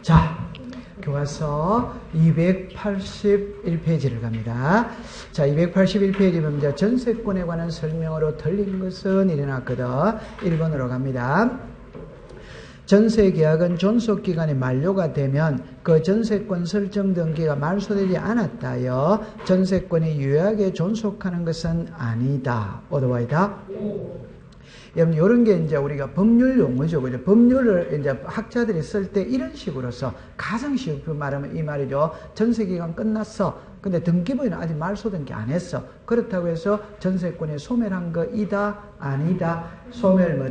자, 교과서 281페이지를 갑니다. 자, 281페이지면 이제 전세권에 관한 설명으로 틀린 것은 일어났거든. 1번으로 갑니다. 전세계약은 존속기간이 만료가 되면 그 전세권 설정 등기가 말소되지 않았다여 전세권이 유효하게 존속하는 것은 아니다. 어드와이다? 여러분, 이런 게 이제 우리가 법률 용어죠. 그죠? 법률을 이제 학자들이 쓸 때 이런 식으로 써. 가장 쉽게 말하면 이 말이죠. 전세기간 끝났어. 근데 등기부에는 아직 말소등기 안 했어. 그렇다고 해서 전세권이 소멸한 거이다? 아니다? 소멸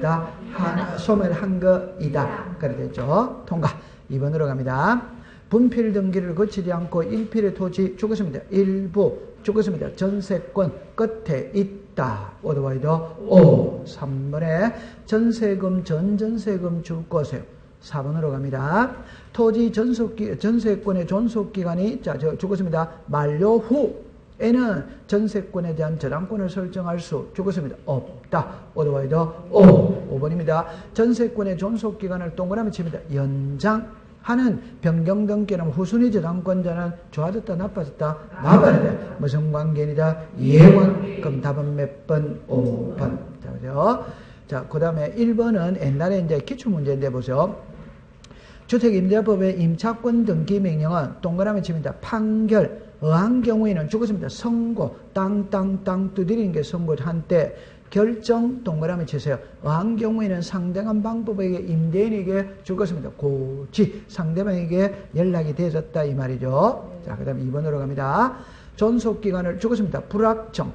소멸한 거이다. 그래 되죠. 통과. 2번으로 갑니다. 분필 등기를 거치지 않고 일필의 토지 죽었습니다. 일부 죽었습니다. 전세권 끝에 있다. 어드와이더 오. 3번에 전세금 전전세금 줄 것이에요. 4번으로 갑니다. 토지 전세권의 존속기간이 죽었습니다. 만료 후에는 전세권에 대한 저당권을 설정할 수 죽었습니다. 없다. 어드와이더 오. 5번입니다. 전세권의 존속기간을 동그라미 칩니다. 연장하는 변경 등기는 후순위 저당권자는 좋아졌다 나빠졌다 나빠졌다 무슨 관계이다 예원. 그럼 답은 몇 번? 5번. 자, 그죠? 자, 그 다음에 1번은 옛날에 이제 기출문제인데 보세요. 주택임대법의 임차권 등기 명령은 동그라미 칩니다. 판결, 어한 경우에는 죽었습니다. 선고, 땅 두드리는 게 선고 한때 결정 동그라미 치세요. 어한 경우에는 상당한 방법에 의해 임대인에게 죽었습니다. 고지, 상대방에게 연락이 되었다 이 말이죠. 자, 그 다음에 2번으로 갑니다. 존속기간을 죽었습니다. 불확정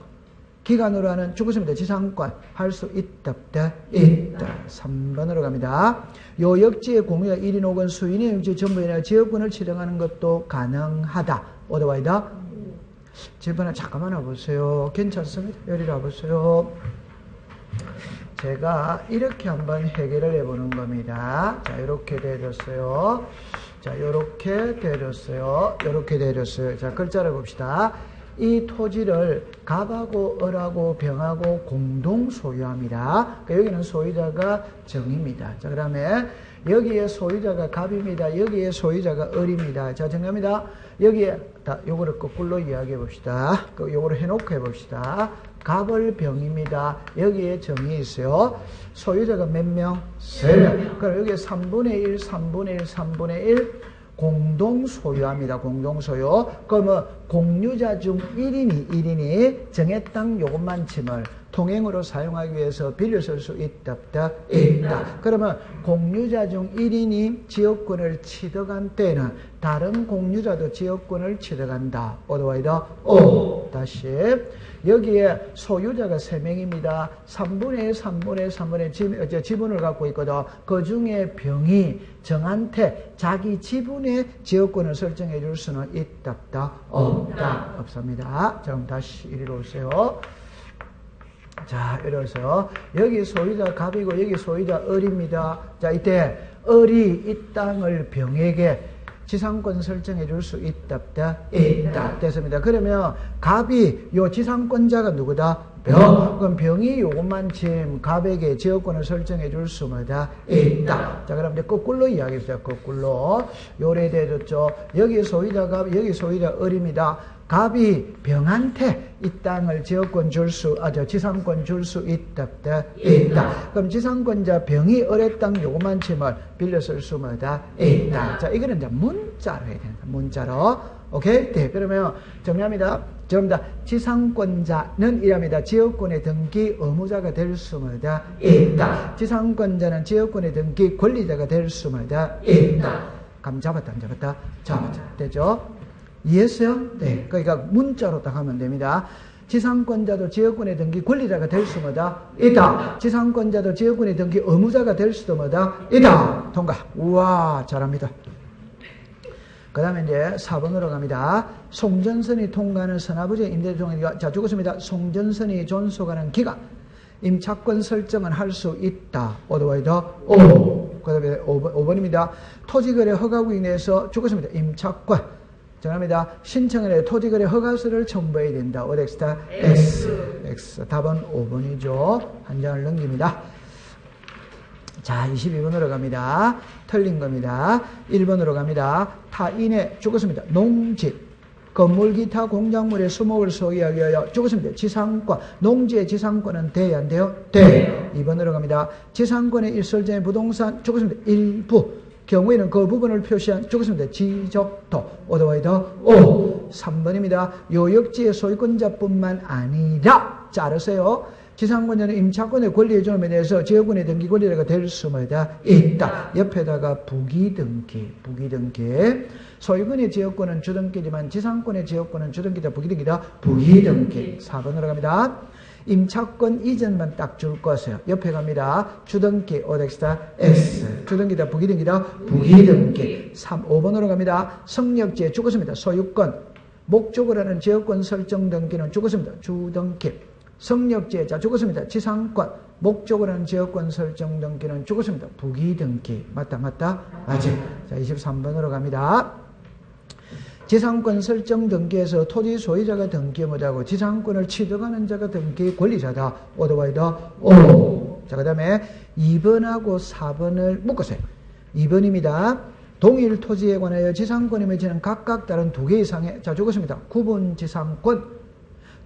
기간으로 하는 죽었습니다. 지상권 할 수 있다 없다? 있다. 3번으로 갑니다. 요역지의 공유가 1인 혹은 수인의 육지 전부인의 지역권을 지정하는 것도 가능하다. 어드와이다? 집안에 잠깐만 와보세요. 괜찮습니다. 여기로 와보세요. 제가 이렇게 한번 해결을 해보는 겁니다. 자, 이렇게 되어졌어요. 자, 이렇게 되어졌어요. 이렇게 되어졌어요. 자, 글자를 봅시다. 이 토지를 갑하고 을하고 병하고 공동 소유합니다. 그러니까 여기는 소유자가 정입니다. 자, 그 다음에 여기에 소유자가 갑입니다. 여기에 소유자가 을입니다. 자, 정합니다. 여기에 요거를 거꾸로 이야기해 봅시다. 요거를 해놓고 해봅시다. 갑을 병입니다. 여기에 정이 있어요. 소유자가 몇 명? 3명. 그럼 여기에 3분의 1, 3분의 1, 3분의 1 공동 소유합니다. 공동 소유. 그러면 공유자 중 1인이 정했당 요것만 침을 통행으로 사용하기 위해서 빌려 쓸 수 있다 없다? 있다. 그러면 공유자 중 1인이 지역권을 취득한 때는 다른 공유자도 지역권을 취득한다. 어드와이더 오. 다시 여기에 소유자가 3명입니다. 3분의 1, 3분의 1, 3분의 1 지분을 갖고 있거든. 그 중에 병이 정한테 자기 지분의 지역권을 설정해 줄 수는 있다 없다? 없다. 없습니다. 자, 그럼 다시 이리로 오세요. 자, 이래서 여기 소유자 갑이고 여기 소유자 을입니다. 자, 이때 을이 이 땅을 병에게 지상권 설정해 줄 수 있다 없다? 있다. 됐습니다. 그러면 갑이 요 지상권자가 누구다? 병. 그럼 병이 요것만 지금 갑에게 지역권을 설정해 줄 수 뭐다? 있다. 자, 그럼 이제 거꾸로 이야기합시다. 거꾸로. 요래 되졌죠. 여기 소유자 갑, 여기 소유자 을입니다. 갑이 병한테 이 땅을 지역권 지상권 줄 수 있다 없다? 있다. 그럼 지상권자 병이 을의 땅 요것만 침을 빌려 쓸 수 뭐다? 있다. 자, 이거는 이제 문자로 해야 됩니다. 문자로. 오케이? 네. 그러면 정리합니다. 정답. 지상권자는 이랍니다. 지역권의 등기 의무자가 될 수 뭐다? 있다. 지상권자는 지역권의 등기 권리자가 될 수 뭐다? 있다. 감 잡았다, 안 잡았다? 잡았다. 됐죠? 이해했어요? 네. 그러니까 문자로 딱 하면 됩니다. 지상권자도 지역권의 등기 권리자가 될 수 뭐다? 있다. 지상권자도 지역권의 등기 의무자가 될 수도 뭐다? 있다. 통과. 우와, 잘합니다. 그 다음에 이제 4번으로 갑니다. 송전선이 통과하는 선화부지의 임대종이가 자, 죽었습니다. 송전선이 존속하는 기간. 임차권 설정은 할 수 있다. 어드와이더 오. 그 다음에 5번입니다. 토지거래 허가구역 내에서 죽었습니다. 임차권. 정합니다. 신청을 해 토지거래 허가서를 첨부해야 된다. 어덱스타 X. 답은 5번이죠. 한 장을 넘깁니다. 자, 22번으로 갑니다. 틀린 겁니다. 1번으로 갑니다. 타인의 죽었습니다. 농지, 건물, 기타, 공작물의 수목을 소유하기 위하여 죽었습니다. 지상권, 농지의 지상권은 돼야 안 돼요? 돼. 2번으로 갑니다. 지상권의 일설정의 부동산 죽었습니다. 일부, 경우에는 그 부분을 표시한 죽었습니다. 지적도, 오더와이더 오. 3번입니다. 요역지의 소유권자뿐만 아니라, 자르세요. 지상권자는 임차권의 권리의 존엄에 대해서 지역권의 등기 권리자가 될 수마다 있다. 옆에다가 부기등기. 소유권의 지역권은 주등기지만 지상권의 지역권은 주등기다, 부기등기다, 부기등기. 4번으로 갑니다. 임차권 이전만 딱 줄 것이에요. 옆에 갑니다. 주등기, 오덱스다, X. 주등기다, 부기등기다, 부기등기. 5번으로 갑니다. 성역지에 죽었습니다. 소유권. 목적으로 하는 지역권 설정 등기는 죽었습니다. 주등기. 성역지에 자 죽었습니다. 지상권 목적으로 하는 지역권 설정 등기는 죽었습니다. 부기등기. 맞다. 맞지? 자 23번으로 갑니다. 지상권 설정 등기에서 토지 소유자가 등기 못하고 지상권을 취득하는 자가 등기 권리자다. 오더와이더 오. 자 그다음에 2번하고 4번을 묶으세요. 2번입니다. 동일 토지에 관하여 지상권이 맺히는 각각 다른 2개 이상의 자 죽었습니다. 구분 지상권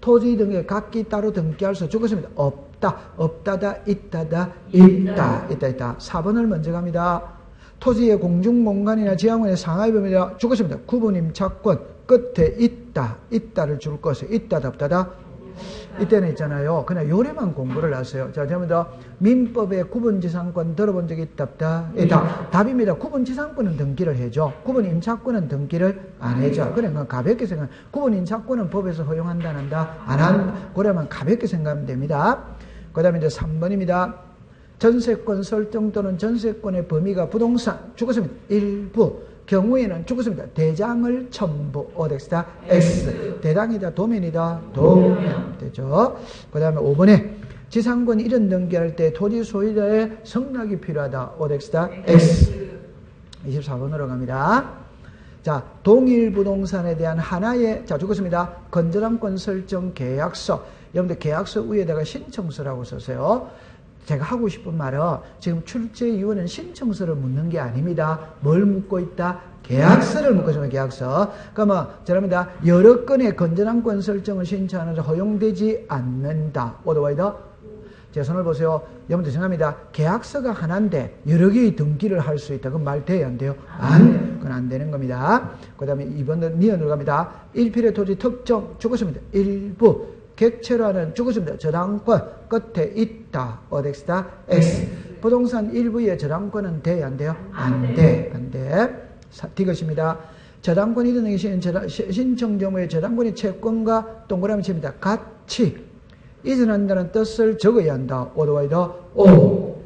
토지 등에 각기 따로 등기할 수 죽었습니다. 없다. 없다다. 있다다. 있다. 4번을 먼저 갑니다. 토지의 공중공간이나 지하원의 상하의 범위가 죽었습니다. 구분 임차권 끝에 있다. 있다를 줄 것이에요. 있다다. 없다다. 이때는 있잖아요. 그냥 요래만 공부를 하세요. 자, 제가 민법의 구분지상권 들어본 적이 있다, 없다? 있다. 답입니다. 구분지상권은 등기를 해줘. 구분 임차권은 등기를 안 해줘. 그러니까 가볍게 생각. 구분 임차권은 법에서 허용한다, 안 한다? 안 한다. 그러면 가볍게 생각하면 됩니다. 그 다음에 이제 3번입니다. 전세권 설정 또는 전세권의 범위가 부동산 죽었습니다. 일부. 경우에는 죽었습니다. 대장을 첨부 오덱스다 X. 대장이다 도면이다 도면 되죠. 그 다음에 5번에 지상권 이전 등기할 때 토지 소유자의 성락이 필요하다. 오덱스다 X. 24번으로 갑니다. 자 동일 부동산에 대한 하나의 자 죽었습니다. 건전함권 설정 계약서. 여러분들 계약서 위에다가 신청서라고 써세요. 제가 하고 싶은 말은 지금 출제위원은 신청서를 묻는 게 아닙니다. 뭘 묻고 있다? 계약서를 묻고 있습니다. 계약서. 그러면 저랍니다. 여러 건의 건전함권 설정을 신청하는 허용되지 않는다. 오더와이더 제 손을 보세요. 여러분들 생각합니다. 계약서가 하나인데 여러 개의 등기를 할 수 있다. 그럼 말 돼요? 안 돼요? 그건 안 되는 겁니다. 그 다음에 2번은 니언으로 갑니다. 일필의 토지 특정 죽었습니다. 일부 객체로 하는 죽었습니다. 저당권 끝에 있다. 오덱스다 X. 부동산 일부의 저당권은 돼요? 안 돼요? 안 돼. D것입니다. 저당권 이전에 신청 경우에 저당권의 채권과 동그라미 칩니다. 같이 이전한다는 뜻을 적어야 한다. 오더와이더 오.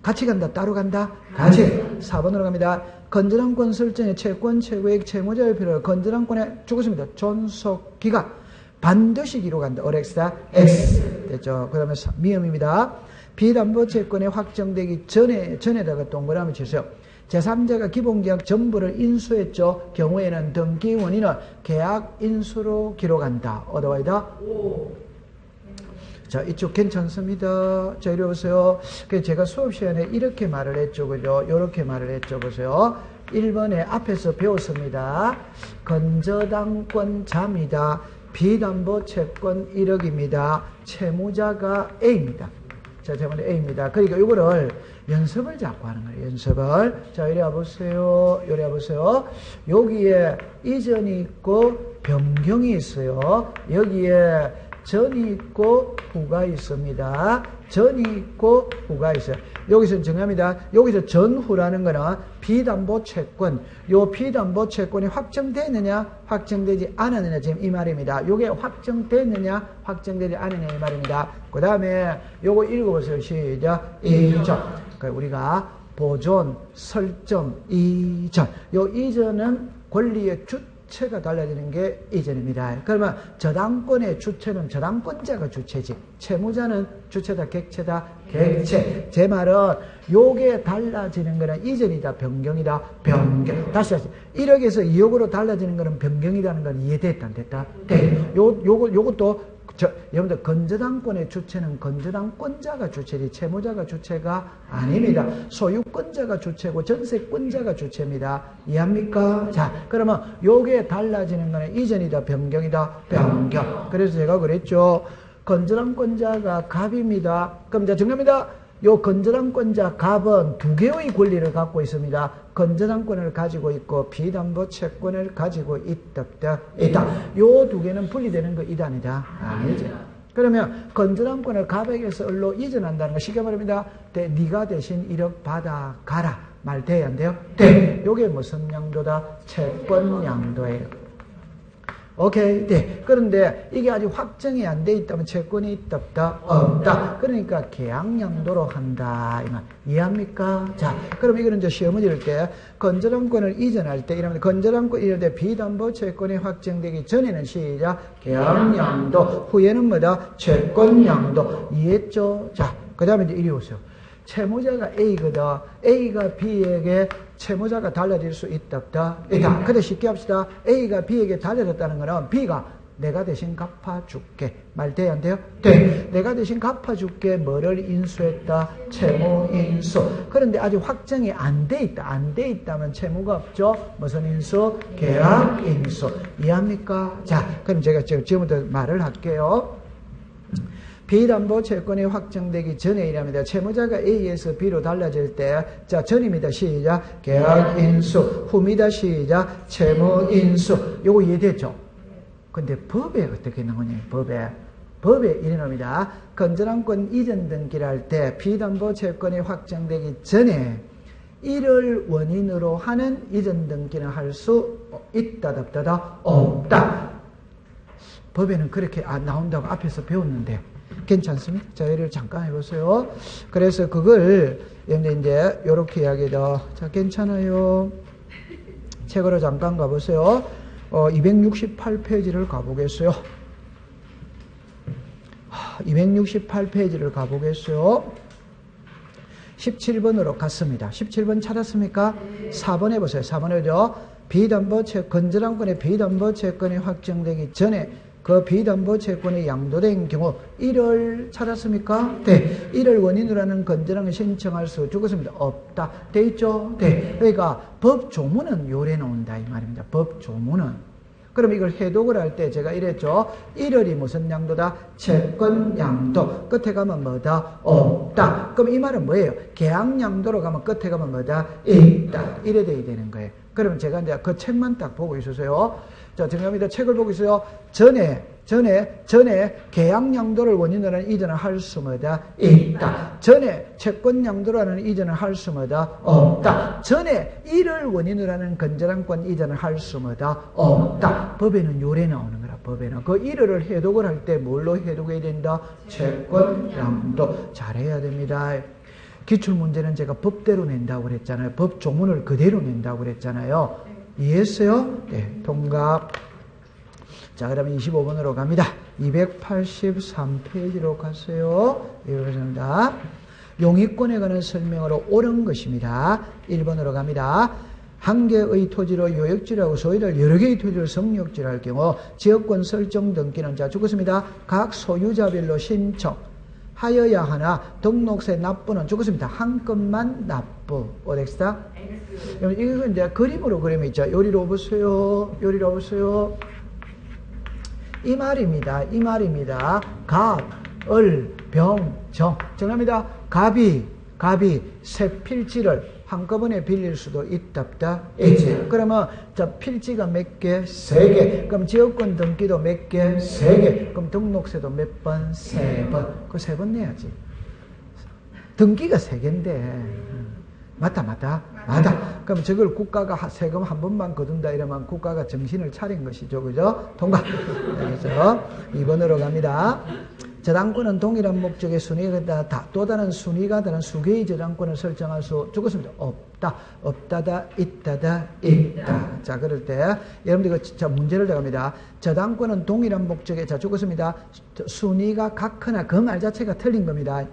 같이 간다. 따로 간다. 같이. 4번으로 갑니다. 건전함권 설정의 채권 최고액 채무자의 필요로 건전함권에 죽었습니다. 존속 기간 반드시 기록한다. 오렉스다 X. 됐죠. 그 다음에 미음입니다. 비담보 채권이 확정되기 전에다가 동그라미 치세요. 제3자가 기본계약 전부를 인수했죠. 경우에는 등기 원인은 계약 인수로 기록한다. 어더와이더 자, 이쪽 괜찮습니다. 자, 이리 오세요. 제가 수업 시간에 이렇게 말을 했죠. 그죠? 이렇게 말을 했죠. 보세요. 1번에 앞에서 배웠습니다. 건저당권 잠이다. 비담보 채권 1억입니다. 채무자가 A입니다. 자, 제목은 A입니다. 그러니까 이거를 연습을 자꾸 하는 거예요. 연습을. 자, 이리 와보세요. 이리 와보세요. 여기에 이전이 있고 변경이 있어요. 여기에 전이 있고 후가 있습니다. 전이 있고 후가 있어요. 여기서 정합니다. 여기서 전후라는 거는 비담보 채권. 요 비담보 채권이 확정되느냐, 확정되지 않았느냐, 지금 이 말입니다. 요게 확정됐느냐, 확정되지 않느냐, 이 말입니다. 그 다음에 요거 읽어보세요. 시작. 이전. 그러니까 우리가 보존, 설정, 이전. 요 이전은 권리의 주체가 달라지는 게 이전입니다. 그러면 저당권의 주체는 저당권자가 주체지. 채무자는 주체다, 객체다, 객체. 제 말은 요게 달라지는 거는 이전이다, 변경이다, 변경. 다시 1억에서 2억으로 달라지는 거는 변경이라는 건 이해됐다, 안 됐다? 네. 요것도 여러분들 건저당권의 주체는 건저당권자가 주체지 채무자가 주체가 아닙니다. 소유권자가 주체고 전세권자가 주체입니다. 이해합니까? 자, 그러면 요게 달라지는 거는 이전이다 변경이다 변경. 그래서 제가 그랬죠. 건저당권자가 갑입니다. 그럼 자 정답입니다. 요 건저당권자 갑은 두 개의 권리를 갖고 있습니다. 건저당권을 가지고 있고 비담보 채권을 가지고 있다. 요 두 개는 분리되는 거 이다 아니다? 아니죠. 그러면 건저당권을 갑에게서 을로 이전한다는 거 쉽게 말합니다. 네가 대신 1억 받아 가라. 말 돼야 안 돼요? 돼. 요게 무슨 양도다? 채권 양도예요. 오케이. 네. 그런데 이게 아직 확정이 안 돼 있다면 채권이 있다 없다? 없다. 그러니까 계약양도로 한다. 이 말. 이해합니까? 자, 그럼 이거는 이제 시험을 이럴 때 건저당권을 이전할 때 이러면 건저당권 이럴 때 비담보 채권이 확정되기 전에는 시작 계약양도, 후에는 뭐다? 채권양도. 이해했죠? 자, 그 다음에 이제 이리 오세요. 채무자가 A거든. A가 B에게 채무자가 달라질 수 있다 없다? 있다. 근데 쉽게 합시다. A가 B에게 달라졌다는 거는 B가 내가 대신 갚아줄게. 말 돼야 안 돼요? 돼. 내가 대신 갚아줄게. 뭐를 인수했다? 채무 인수. 그런데 아직 확정이 안 돼 있다. 안 돼 있다면 채무가 없죠? 무슨 인수? 계약 인수. 이해합니까? 자, 그럼 제가 지금부터 말을 할게요. 비담보 채권이 확정되기 전에 이랍니다. 채무자가 A에서 B로 달라질 때, 자, 전입니다. 시작. 계약 인수. 후입니다. 시작. 채무 인수. 요거 이해됐죠? 근데 법에 어떻게 나오냐? 법에 이래 나옵니다. 건저당권 이전 등기를 할 때 비담보 채권이 확정되기 전에 이를 원인으로 하는 이전 등기는 할 수 있다, 없다. 법에는 그렇게 나온다고 앞에서 배웠는데, 괜찮습니다. 자, 예를 잠깐 해보세요. 그래서 그걸, 이제, 요렇게 이야기다. 자, 괜찮아요. 책으로 잠깐 가보세요. 268페이지를 가보겠어요. 268페이지를 가보겠어요. 17번으로 갔습니다. 17번 찾았습니까? 4번 해보세요. 4번 해죠. 건저당권의 비담보 채권이 확정되기 전에 그 비담보 채권이 양도된 경우 1을 찾았습니까? 네. 1을 원인으로 하는 건저당을 신청할 수 죽었습니다. 없다. 돼 있죠? 네. 그러니까 법 조문은 요래 나온다 이 말입니다. 법 조문은. 그럼 이걸 해독을 할 때 제가 이랬죠. 1월이 무슨 양도다? 채권 양도. 끝에 가면 뭐다? 없다. 그럼 이 말은 뭐예요? 계약 양도로 가면 끝에 가면 뭐다? 있다. 이래 돼야 되는 거예요. 그럼 제가 이제 그 책만 딱 보고 있으세요. 자, 정답입니다. 책을 보고 있어요. 전에 계약 양도를 원인으로 하는 이전을 할 수 뭐다? 있다. 전에 채권 양도로 하는 이전을 할 수 뭐다? 없다. 전에 이를 원인으로 하는 건저당권 이전을 할 수 뭐다? 없다. 법에는 요래 나오는 거라. 법에는 그 일을 해독을 할 때 뭘로 해독해야 된다? 채권 양도. 잘해야 됩니다. 기출문제는 제가 법대로 낸다고 그랬잖아요. 법 조문을 그대로 낸다고 그랬잖아요. 이해했어요? 네, 통과. 자, 그러면 25번으로 갑니다. 283페이지로 갔어요. 이렇습니다. 용익권에 관한 설명으로 옳은 것입니다. 1번으로 갑니다. 한 개의 토지로 요역지라고 소유를 여러 개의 토지를 성역지를 경우 지역권 설정 등기는 자 죽었습니다. 각 소유자별로 신청하여야 하나 등록세 납부는 죽었습니다. 한 건만 납부. 어떻습니까? 이거 이제 그림으로 그림이 있죠. 요리로 보세요. 요리로 보세요. 이 말입니다. 갑, 을, 병, 정. 정합니다. 갑이 새 필지를 한꺼번에 빌릴 수도 있다. 있지. 그러면 자 필지가 몇 개? 3개. 그럼 지역권 등기도 몇 개? 3개. 그럼 등록세도 몇 번? 3번. 그 3번 내야지. 등기가 3개인데. 맞다. 그럼 저걸 국가가 세금 한 번만 거둔다 이러면 국가가 정신을 차린 것이죠. 그죠? 통과. 그래서 2번으로 갑니다. 저당권은 동일한 목적의 순위가 또 다른 순위가 다른 수개의 저당권을 설정할 수 죽었습니다. 없다다, 있다. 자, 그럴 때 여러분들 자 문제를 나갑니다. 저당권은 동일한 목적의 자 죽었습니다. 순위가 같거나 그 말 자체가 틀린 겁니다.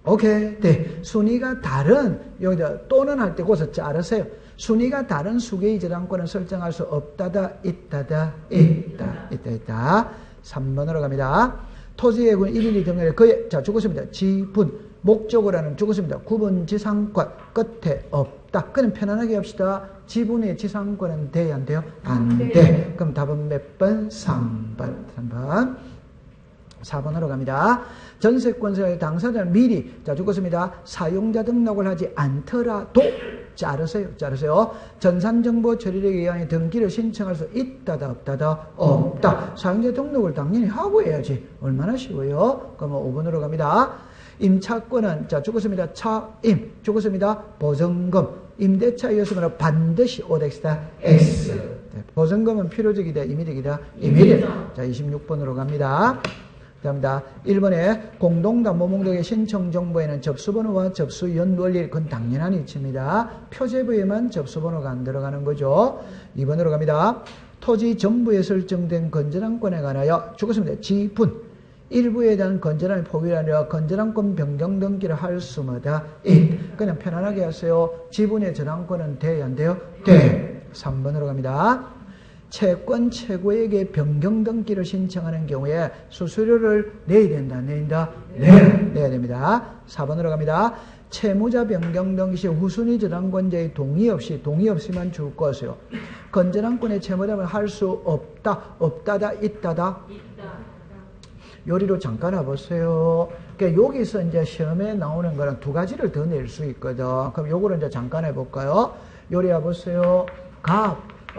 오케이. 네. 순위가 다른, 여기다 또는 할 때 거기서 자르세요. 순위가 다른 수개의 저당권을 설정할 수 없다다, 있다. 3번으로 갑니다. 토지의 군 112 등의 그의 자 죽었습니다. 지분 목적으로 하는 죽었습니다. 구분 지상권 끝에 없다. 그냥 편안하게 합시다. 지분의 지상권은 돼야 안 돼요? 안 돼. 그럼 답은 몇 번? 3번. 3번. 4번으로 갑니다. 전세권자의 당사자는 미리 자 죽었습니다. 사용자 등록을 하지 않더라도 자르세요. 전산정보 처리력에 의한 등기를 신청할 수 있다다 없다다 없다. 사용자 등록을 당연히 하고 해야지. 얼마나 쉬워요? 그러면 5번으로 갑니다. 임차권은 자 죽었습니다. 차임 죽었습니다. 보증금 임대차이었으면 반드시 오덱스다 X. 보증금은 필요적이다 임의적이다 임의적. 자 26번으로 갑니다. 다음입니다. 1번에 공동담보목록의 신청 정보에는 접수번호와 접수연 원리 그건 당연한 이치입니다. 표제부에만 접수번호가 안 들어가는 거죠. 2번으로 갑니다. 토지 전부에 설정된 건전한권에 관하여 죽었습니다. 지분 일부에 대한 건전함이 포기하려 건전한권 변경 등기를 할 수마다 그냥 편안하게 하세요. 지분의 전환권은 돼야 안 돼요? 돼. 3번으로 갑니다. 채권 최고에게 변경 등기를 신청하는 경우에 수수료를 내야 된다. 내야 됩니다. 4번으로 갑니다. 채무자 변경 등기 시 후순위 저당권자의 동의 없이만 줄 것이요. 건전한권의 채무자는 할 수 없다. 없다다. 있다다. 요리로 잠깐 와보세요. 그러니까 여기서 이제 시험에 나오는 거는 두 가지를 더 낼 수 있거든. 그럼 요거를 이제 잠깐 해볼까요? 요리 와보세요.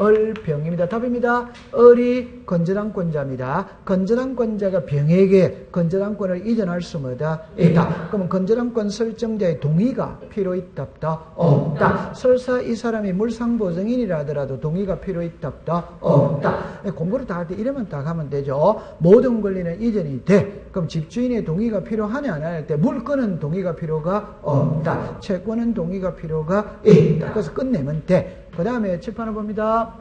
을병입니다. 답입니다. 을이 건전한권자입니다. 건전한권자가 병에게 건전한권을 이전할 수마다 있다. 그러면 건전한권 설정자의 동의가 필요 있다 없다? 없다. 설사 이 사람이 물상보증인이라 하더라도 동의가 필요 있다 없다? 없다. 공부를 다 할 때 이러면 딱 하면 되죠. 모든 권리는 이전이 돼. 그럼 집주인의 동의가 필요하냐 안 할 때 물건은 동의가 필요가 없다. 채권은 동의가 필요가 있다. 그래서 끝내면 돼. 그 다음에 칠판을 봅니다.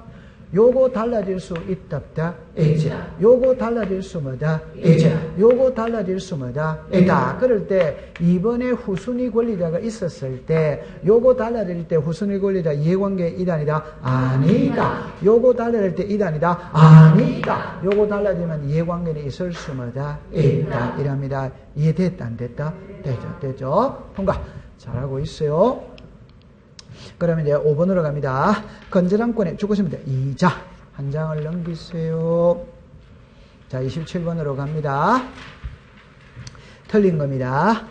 요거 달라질 수 있다 없다? 있지. 요거 달라질 수마다 있지. 요거 달라질 수마다 있다. 그럴 때 이번에 후순위 권리자가 있었을 때 요거 달라질 때 후순위 권리자 이해관계 이단이다? 아니다. 요거 달라질 때 이단이다? 아니다. 요거 달라지면 이해관계는 있을 수마다 있다. 이랍니다. 이해됐다 안 됐다? 되죠. 통과. 잘하고 있어요. 그러면 이제 5번으로 갑니다. 건전한권에 죽었습니다. 이자 한 장을 넘기세요. 자 27번으로 갑니다. 틀린 겁니다.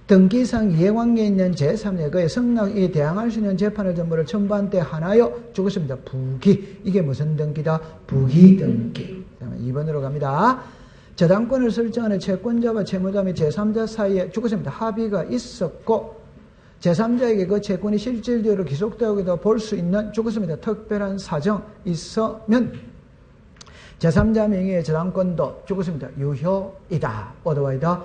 등기상 이해관계에 있는 제3의 그의 성락에 대항할 수 있는 재판의 전부를 첨부한 때 하나여 죽었습니다. 부기. 이게 무슨 등기다? 부기 등기. 2번으로 갑니다. 저당권을 설정하는 채권자와 채무자 및 제3자 사이에 죽었습니다. 합의가 있었고 제3자에게 그 채권이 실질적으로 기속되어도 볼 수 있는 죽었습니다. 특별한 사정 있으면 제3자 명의의 저당권도 죽었습니다. 유효이다. 어드와이다.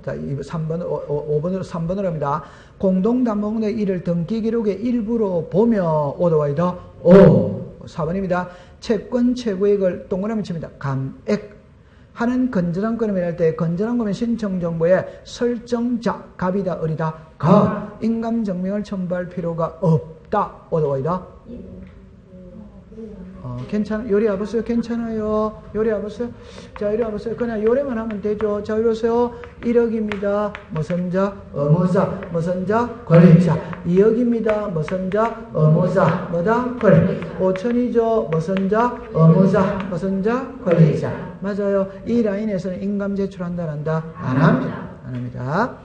자, 3번으로 합니다. 공동담보목록의 일을 등기 기록의 일부로 보며 어드와이다. 4번입니다. 채권 최고액을 동그라미 칩니다. 감액. 하는 건전한권을 할 때 건전한권 신청 정보에 설정자 갑이다 을이다 인감 증명을 첨부할 필요가 없다. 어디다? 괜찮아. 요리 와보세요. 괜찮아요. 요리 와보세요. 자, 이리 와보세요. 그냥 요리만 하면 되죠. 자, 이리 오세요. 1억입니다. 무슨 자? 의무자. 무슨 자? 권리자. 2억입니다. 무슨 자? 의무자. 뭐다? 권리. 5천이죠. 무슨 자? 의무자. 무슨 자? 권리자. 맞아요. 이 라인에서는 인감 제출한다, 안 한다? 안 합니다. 안 합니다.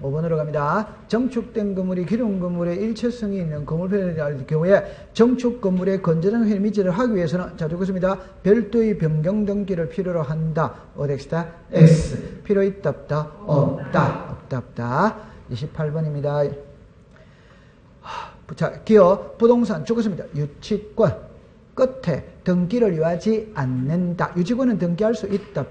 5번으로 갑니다. 정축된 건물이 기존 건물의 일체성이 있는 건물편에 할 경우에 정축 건물의 건전한 회미지를 하기 위해서는 자 적었습니다. 별도의 변경 등기를 필요로 한다. 어덱스다? X. 필요 있다 없다? 없다. 28번입니다. 자, 기업 부동산 죽었습니다. 유치권 끝에 등기를 요하지 않는다. 유치권은 등기할 수 있다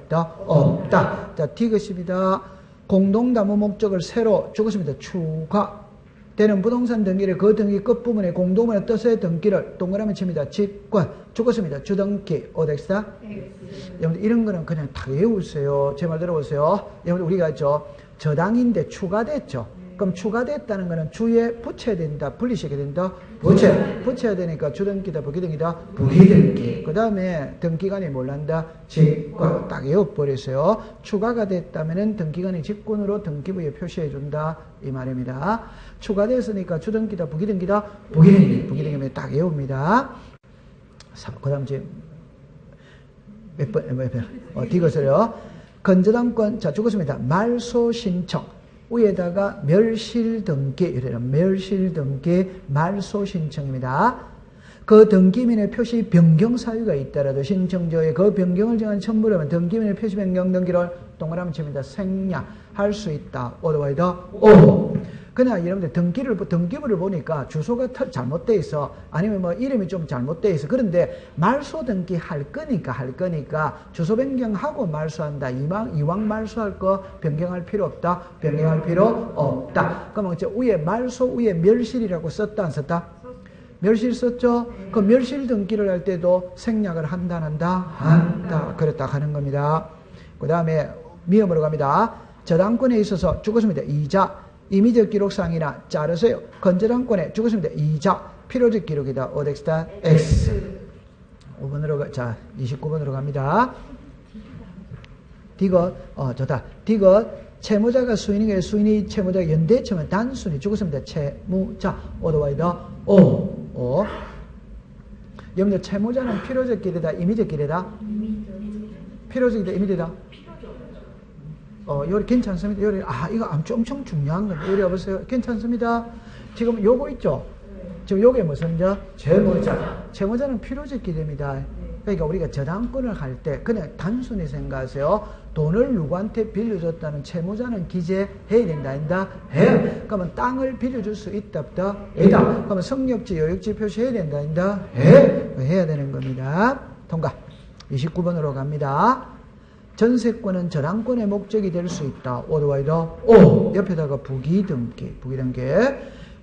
없다? 자, 디귿입니다. 공동담보 목적을 새로 죽었습니다. 추가되는 부동산 등기를 그 등기 끝부분에 공동문의 뜻의 등기를 동그라미 칩니다. 집권 죽었습니다. 주등기 어덱스다? 여러분들 이런 거는 그냥 다 외우세요. 제 말 들어보세요. 여러분들 우리가 저당인데 추가됐죠. 그럼 추가됐다는 거는 주에 붙여야 된다. 분리시켜야 된다. 붙여야 되니까 주등기다. 부기등기다. 부기등기. 그 다음에 등기간이 뭘란다? 직권. 딱 외워버렸어요. 추가가 됐다면은 등기간이 직권으로 등기부에 표시해 준다. 이 말입니다. 추가됐으니까 주등기다. 부기등기다. 부기등기면 딱 외웁니다. 그 다음 이제 몇 번? 디귿을요. 건저당권, 자, 죽었습니다. 말소 신청. 위에다가 멸실 등기, 이래요. 멸실 등기, 말소 신청입니다. 그 등기민의 표시 변경 사유가 있더라도 신청조에 그 변경을 정한 첨부라면 등기민의 표시 변경 등기를 동그라미 칩니다. 생략할 수 있다. 오더와이더 오. 그냥 여러분들 등기부를 보니까 주소가 잘못되어 있어. 아니면 뭐 이름이 좀 잘못되어 있어. 그런데 말소 등기 할 거니까 주소 변경하고 말소한다. 이왕 말소할 거 변경할 필요 없다. 변경할 필요 없다. 그러면 이제 위에 말소 위에 멸실이라고 썼다 안 썼다? 멸실 썼죠? 그 멸실 등기를 할 때도 생략을 한다. 그랬다 하는 겁니다. 그 다음에 미음으로 갑니다. 저당권에 있어서 죽었습니다. 이자. 임의적 기록상이나 자르세요. 건저당권에 죽었습니다. 이자 필요적 기록이다. 오덱스타 X. 5번으로 자 29번으로 갑니다. 디귿 좋다. 디귿 채무자가 수인에게 수인이 채무자가 연대처면 단순히 죽었습니다. 채무자 오더와이더 오. 여러분들 채무자는 필요적 기록이다. 임의적 기록이다. 필요적이다. 임의적이다. 요리 괜찮습니다. 요리, 이거 엄청 중요한 건데. 요리 여보세요. 괜찮습니다. 지금 요거 있죠? 지금 요게 무슨 채무자. 채무자는 필요적 기대입니다. 그러니까 우리가 저당권을 할 때 그냥 단순히 생각하세요. 돈을 누구한테 빌려줬다는 채무자는 기재해야 된다. 아니다? 해. 그러면 땅을 빌려줄 수 있다. 없다? 있다. 그러면 성역지, 요역지 표시해야 된다. 아니다? 해야 되는 겁니다. 통과. 29번으로 갑니다. 전세권은 저당권의 목적이 될 수 있다. 오더와이더 오. 옆에다가 부기등기.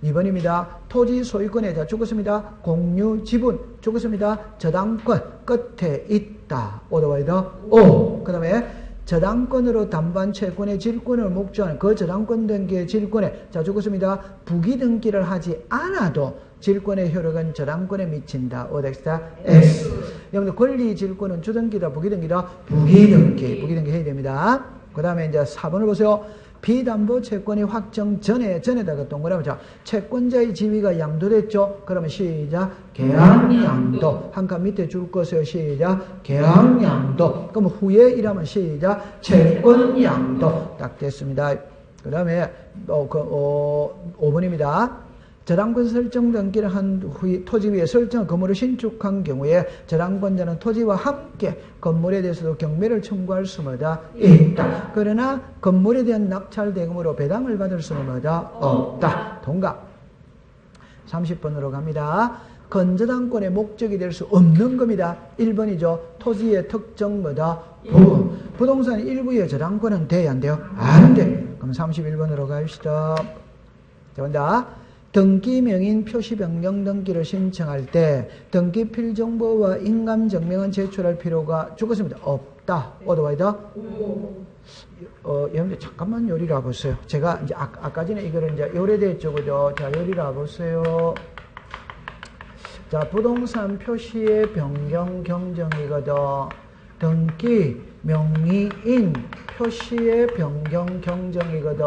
2번입니다. 토지 소유권에 자 죽었습니다. 공유 지분 죽었습니다. 저당권 끝에 있다. 오더와이더 오. 그 다음에 저당권으로 담보한 채권의 질권을 목적하는 그 저당권 등기의 질권에 자 죽었습니다. 부기등기를 하지 않아도 질권의 효력은 저당권에 미친다. 오덱스타 S. 여러분들 권리 질권은 주등기다. 부기등기다. 부기등기 해야 됩니다. 그 다음에 이제 4번을 보세요. 비담보 채권이 확정 전에다가 동그라미 자 채권자의 지위가 양도됐죠. 그러면 시작 계약양도 한 칸 밑에 줄 것이요. 시작 계약양도. 그럼 후에 이라면 시작 채권양도 딱 됐습니다. 그 다음에 5번입니다. 저당권 설정 등기를 한 후에 토지 위에 설정 건물을 신축한 경우에 저당권자는 토지와 함께 건물에 대해서도 경매를 청구할 수마다 있다. 그러나 건물에 대한 낙찰 대금으로 배당을 받을 수는 없다. 통과. 30번으로 갑니다. 건저당권의 목적이 될 수 없는 겁니다. 1번이죠. 토지의 특정 부동산 일부의 저당권은 돼야 안 돼요? 안 돼. 그럼 31번으로 갑시다. 자, 간다. 등기명인 표시 변경 등기를 신청할 때 등기 필정보와 인감 증명은 제출할 필요가 죽었습니다. 없다. 오더와이더 여러분들 잠깐만 요리를 와보세요. 제가 이제 아까 전에 이거를 이제 요래됐죠, 그죠? 자, 요리를 와보세요. 자, 부동산 표시의 변경 경정이거든. 등기 명의인 표시의 변경 경정이거든.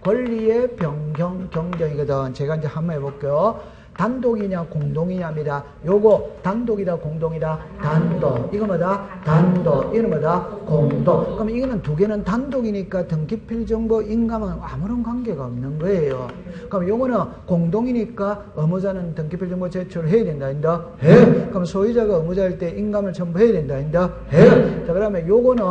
권리의 변경 경정이거든. 제가 이제 한번 해볼게요. 단독이냐 공동이냐입니다. 요거 단독이다 공동이다? 단독. 이거 뭐다? 단독. 이거는 뭐다? 공동. 그럼 이거는 두 개는 단독이니까 등기필정보 인감은 아무런 관계가 없는 거예요. 그럼 요거는 공동이니까 의무자는 등기필정보 제출을 해야 된다. 아닌가? 해. 그럼 소유자가 의무자일 때 인감을 첨부해야 된다. 아닌가? 해. 자, 그러면 요거는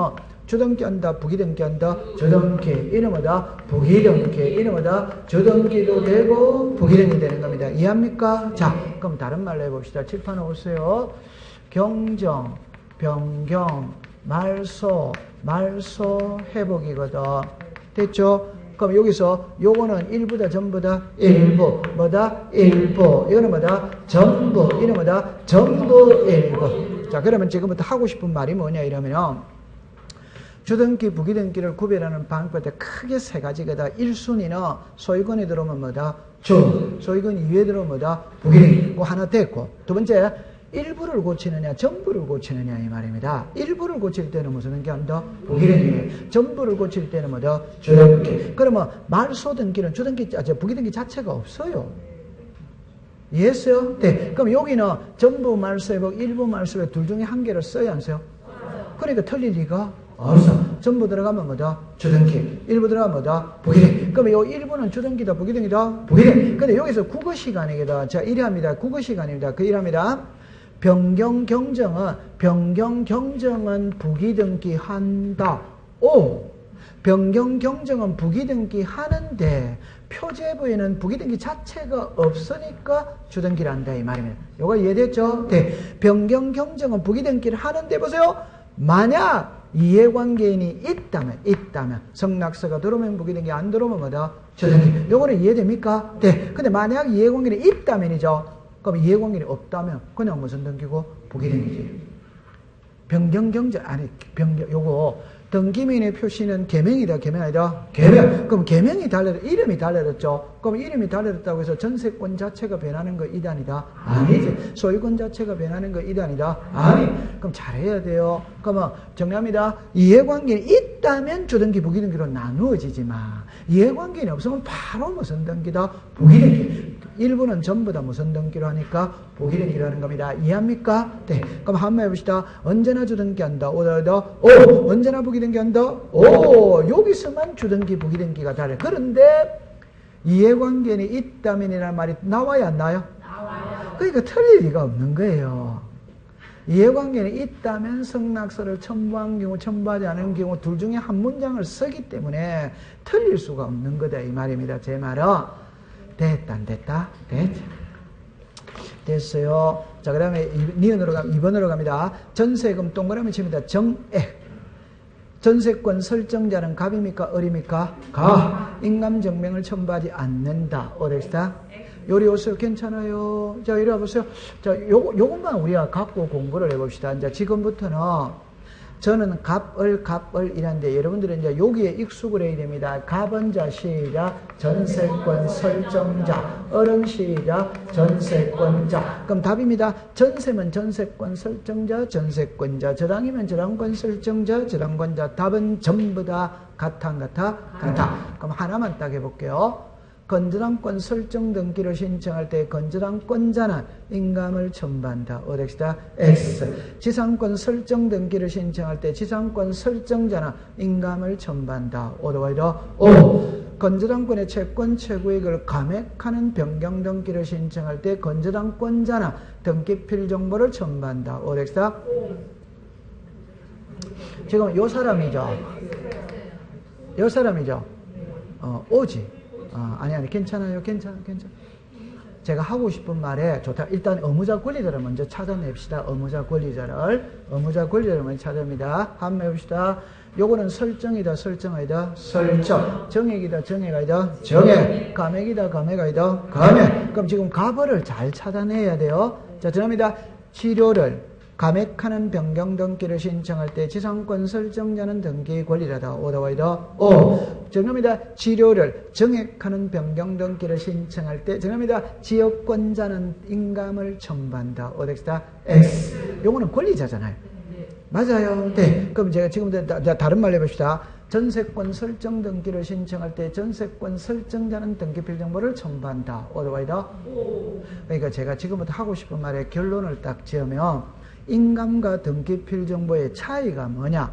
주등기 한다, 부기등기 한다, 주등기. 이놈이다, 부기등기. 이놈이다, 주등기도 되고, 부기등기 되는 겁니다. 이해합니까? 자, 그럼 다른 말로 해봅시다. 칠판 오세요. 경정, 변경, 말소, 회복이거든. 됐죠? 그럼 여기서 요거는 일부다, 전부다? 일부. 뭐다? 일부. 이거는 뭐다? 전부. 이는 뭐다? 전부 일부. 자, 그러면 지금부터 하고 싶은 말이 뭐냐, 이러면요. 주등기, 부기등기를 구별하는 방법에 크게 세 가지거다. 1순위는 소유권이 들어오면 뭐다? 주. 소유권 이외에 들어오면 뭐다? 부기등기. 그 하나 됐고. 두 번째, 일부를 고치느냐, 전부를 고치느냐 이 말입니다. 일부를 고칠 때는 무슨 등기 한다? 부기등기. 전부를 고칠 때는 뭐다? 주등기. 그러면 말소등기는 주등기, 부기등기 자체가 없어요. 이해했어요? 네. 그럼 여기는 전부 말소회복, 일부 말소회복 둘 중에 한 개를 써야 안 써요? 그러니까 틀릴 리가 없어. 전부 들어가면 뭐다? 주등기. 일부 들어가면 뭐다? 부기등기. 그러면 요 일부는 주등기다, 부기등기다? 부기등기. 근데 여기서 국어 시간이거든. 자, 이래합니다. 국어 시간입니다. 그 이래합니다. 변경 경정은 부기등기 한다. 오! 변경 경정은 부기등기 하는데 표제부에는 부기등기 자체가 없으니까 주등기를 한다 이 말입니다. 요거 이해됐죠? 네. 변경 경정은 부기등기를 하는데 보세요. 만약 이해관계인이 있다면 성낙서가 들어오면 부기등기, 안 들어오면 뭐다? 주등기. 요거는 이해됩니까? 네. 근데 만약 이해관계인이 있다면이죠. 그럼 이해관계인이 없다면 그냥 무슨 등기고? 부기등기지. 변경 경정 아니 변경 요거 등기민의 표시는 계명이다, 계명 아니다? 계명. 그럼 계명이 달라졌, 이름이 달라졌죠? 그럼 이름이 달라졌다고 해서 전세권 자체가 변하는 거 이단이다? 아니지. 소유권 자체가 변하는 거 이단이다? 아니. 그럼 잘해야 돼요. 그러면 정리합니다. 이해관계는 있다면 주등기, 부기등기로 나누어지지만 이해관계는 없으면 바로 무슨 등기다? 부기등기. 일부는 전부 다 무슨 등기로 하니까 부기등기라는 겁니다. 이해합니까? 네. 그럼 한번 해봅시다. 언제나 주등기 한다. 오. 언제나 부기등기 한다. 오. 여기서만 주등기, 부기등기가 달라요. 그런데 이해관계는 있다면이라는 말이 나와야 안 나요? 나와요. 그러니까 틀릴 리가 없는 거예요. 이해관계는 있다면 성낙서를 첨부한 경우, 첨부하지 않은 경우 둘 중에 한 문장을 쓰기 때문에 틀릴 수가 없는 거다 이 말입니다. 제 말은. 됐다, 안 됐다? 됐어요. 자, 그 다음에 2번으로 갑니다. 전세금 동그라미 칩니다. 정액. 전세권 설정자는 갑입니까? 을입니까? 가. 인감증명을 첨부하지 않는다. 어디다? 요리 오세요. 괜찮아요. 자, 이리 와보세요. 자, 요것만 우리가 갖고 공부를 해봅시다. 이제 지금부터는 저는 갑을이란데 여러분들은 이제 여기에 익숙을 해야 됩니다. 갑은 자 시작 전세권 설정자, 을은 시작 전세권자. 그럼 답입니다. 전세면 전세권 설정자, 전세권자. 저당이면 저당권 설정자, 저당권자. 답은 전부 다 같아 안 같아? 같아. 그럼 하나만 딱 해볼게요. 건저당권 설정 등기를 신청할 때 건저당권자는 인감을 첨부한다. 어디다? X. 지상권 설정 등기를 신청할 때 지상권 설정자는 인감을 첨부한다. 어디다? O. 건저당권의 채권 최고액을 감액하는 변경 등기를 신청할 때 건저당권자는 등기필 정보를 첨부한다. 어디다? 지금 요 사람이죠? 요 사람이죠? O지. 아니, 괜찮아요. 괜찮아. 제가 하고 싶은 말에 좋다. 일단 의무자 권리자를 먼저 찾아냅시다. 의무자 권리자를 먼저 찾아냅니다. 한번 해봅시다. 요거는 설정이다, 설정 아니다? 설정. 정액이다, 정액 아니다? 정액. 감액이다, 감액 아니다? 감액. 그럼 지금 가벌을 잘 찾아내야 돼요. 자, 들어갑니다. 치료를 감액하는 변경 등기를 신청할 때 지상권 설정자는 등기 권리자다. 오다와이다. 오. 정합니다. 치료를 정액하는 변경 등기를 신청할 때 정합니다. 지역권자는 인감을 첨부한다. 어디다? X. 요거는 권리자잖아요. 맞아요. 네. 그럼 제가 지금부터 다른 말로 해봅시다. 전세권 설정 등기를 신청할 때 전세권 설정자는 등기필 정보를 첨부한다. 오다와이다. 그러니까 제가 지금부터 하고 싶은 말에 결론을 딱 지으면 인감과 등기필 정보의 차이가 뭐냐?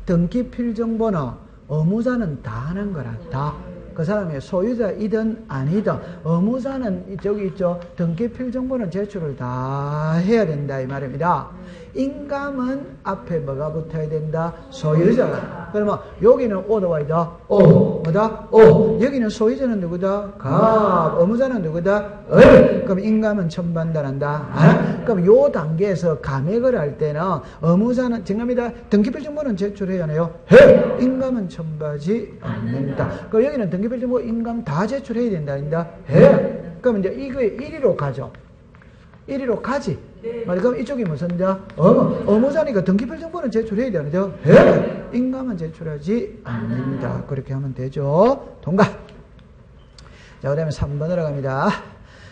등기필 정보는 의무자는 다 하는 거라. 다. 그 사람이 소유자이든 아니든 의무자는 저기 있죠. 등기필 정보는 제출을 다 해야 된다 이 말입니다. 인감은 앞에 뭐가 붙어야 된다? 소유자가. 그러면 여기는 오다와이다. 오. 뭐다? 오. 여기는 소유자는 누구다? 갑. 의무자는 누구다? 을. 그럼 인감은 첨부한다란다. 아? 그럼 요 단계에서 감액을 할 때는 의무자는 정합니다. 등기필 정보는 제출해야 하네요. 해. 인감은 첨부하지 않는다. 그럼 여기는 등기필 정보 인감 다 제출해야 된다. 해. 그럼 이제 이거에 1위로 가죠. 이리로 가지. 그럼 이쪽이 무슨 자? 어무자니까 등기필정보는 제출해야 되는데요. 해. 인감은 제출하지 않는다. 그렇게 하면 되죠. 통과. 자, 그 다음에 3번으로 갑니다.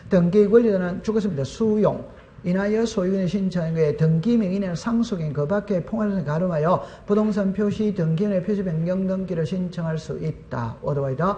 등기 권리자는 죽었습니다. 수용. 인하여 소유인의 신청한 것에 등기 명의는 상속인 그 밖에 통화를 가름하여 부동산 표시 등기인의 표시 변경 등기를 신청할 수 있다. 어드바이다.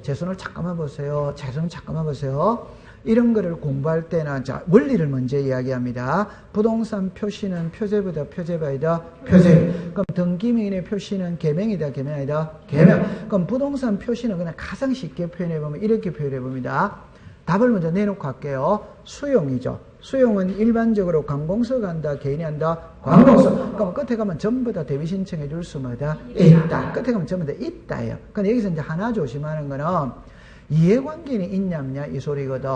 제 손을 잠깐만 보세요. 제 손을 잠깐만 보세요. 이런 거를 공부할 때는 자, 원리를 먼저 이야기합니다. 부동산 표시는 표제보다 표제바이다. 표제. 그럼 등기명인의 표시는 개명이다. 개명 아니다. 개명. 그럼 부동산 표시는 그냥 가장 쉽게 표현해 보면 이렇게 표현해 봅니다. 답을 먼저 내놓고 할게요. 수용이죠. 수용은 일반적으로 관공서가 한다, 개인이 한다, 관공서. 그럼 끝에 가면 전부 다 대비 신청해 줄 수마다 있다. 끝에 가면 전부 다 있다예요. 근데 여기서 이제 하나 조심하는 거는 이해관계는 있냐 없냐 이 소리거든.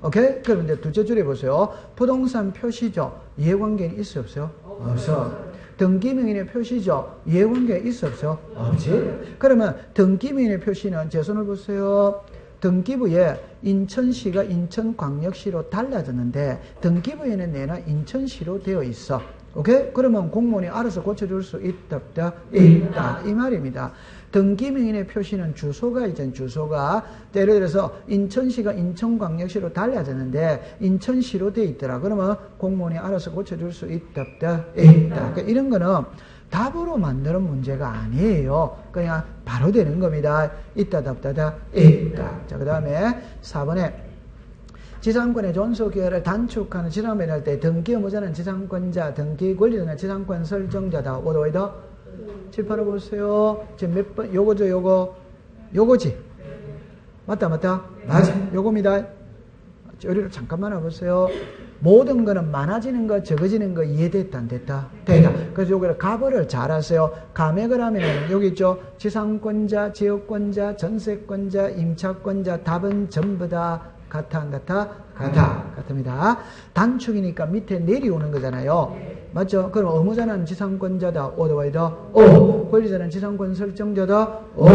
오케이? 그럼 이제 둘째 줄에 보세요. 부동산 표시죠. 이해관계는 있어 없어요? 없어. 등기명인의 표시죠. 이해관계 있어 없어요? 없지. 그러면 등기명인의 표시는 제 손을 보세요. 등기부에 인천시가 인천광역시로 달라졌는데 등기부에는 내나 인천시로 되어 있어. 오케이? 그러면 공무원이 알아서 고쳐줄 수 있다, 없다? 있다. 이 말입니다. 등기명인의 표시는 주소가 있잖아요. 주소가. 예를 들어서 인천시가 인천광역시로 달라졌는데 인천시로 되어 있더라. 그러면 공무원이 알아서 고쳐줄 수 있다, 없다? 있다. 그러니까 이런 거는 답으로 만드는 문제가 아니에요. 그냥 바로 되는 겁니다. 있다다 없다다 있다. 자, 그 다음에 4번에 지상권의 존속기회를 단축하는 지상권을 할 때 등기 의무자는 지상권자, 등기 권리자는 지상권 설정자다. 오도이다. 칠판을 보세요. 지금 몇 번? 요거죠, 요거. 요거지. 맞다, 맞다. 맞아. 요겁니다. 여기를 잠깐만 와보세요. 모든 거는 많아지는 거, 적어지는 거 이해됐다, 안 됐다? 됐다. 그래서 요거를 가벌을 잘 하세요. 감액을 하면 여기 있죠. 지상권자, 지역권자, 전세권자, 임차권자, 답은 전부 다 같아, 안 같아? 같아. 같습니다. 단축이니까 밑에 내려오는 거잖아요. 맞죠? 그럼 의무자는 지상권자다. 오더와이다. 오. 권리자는 지상권 설정자다. 오.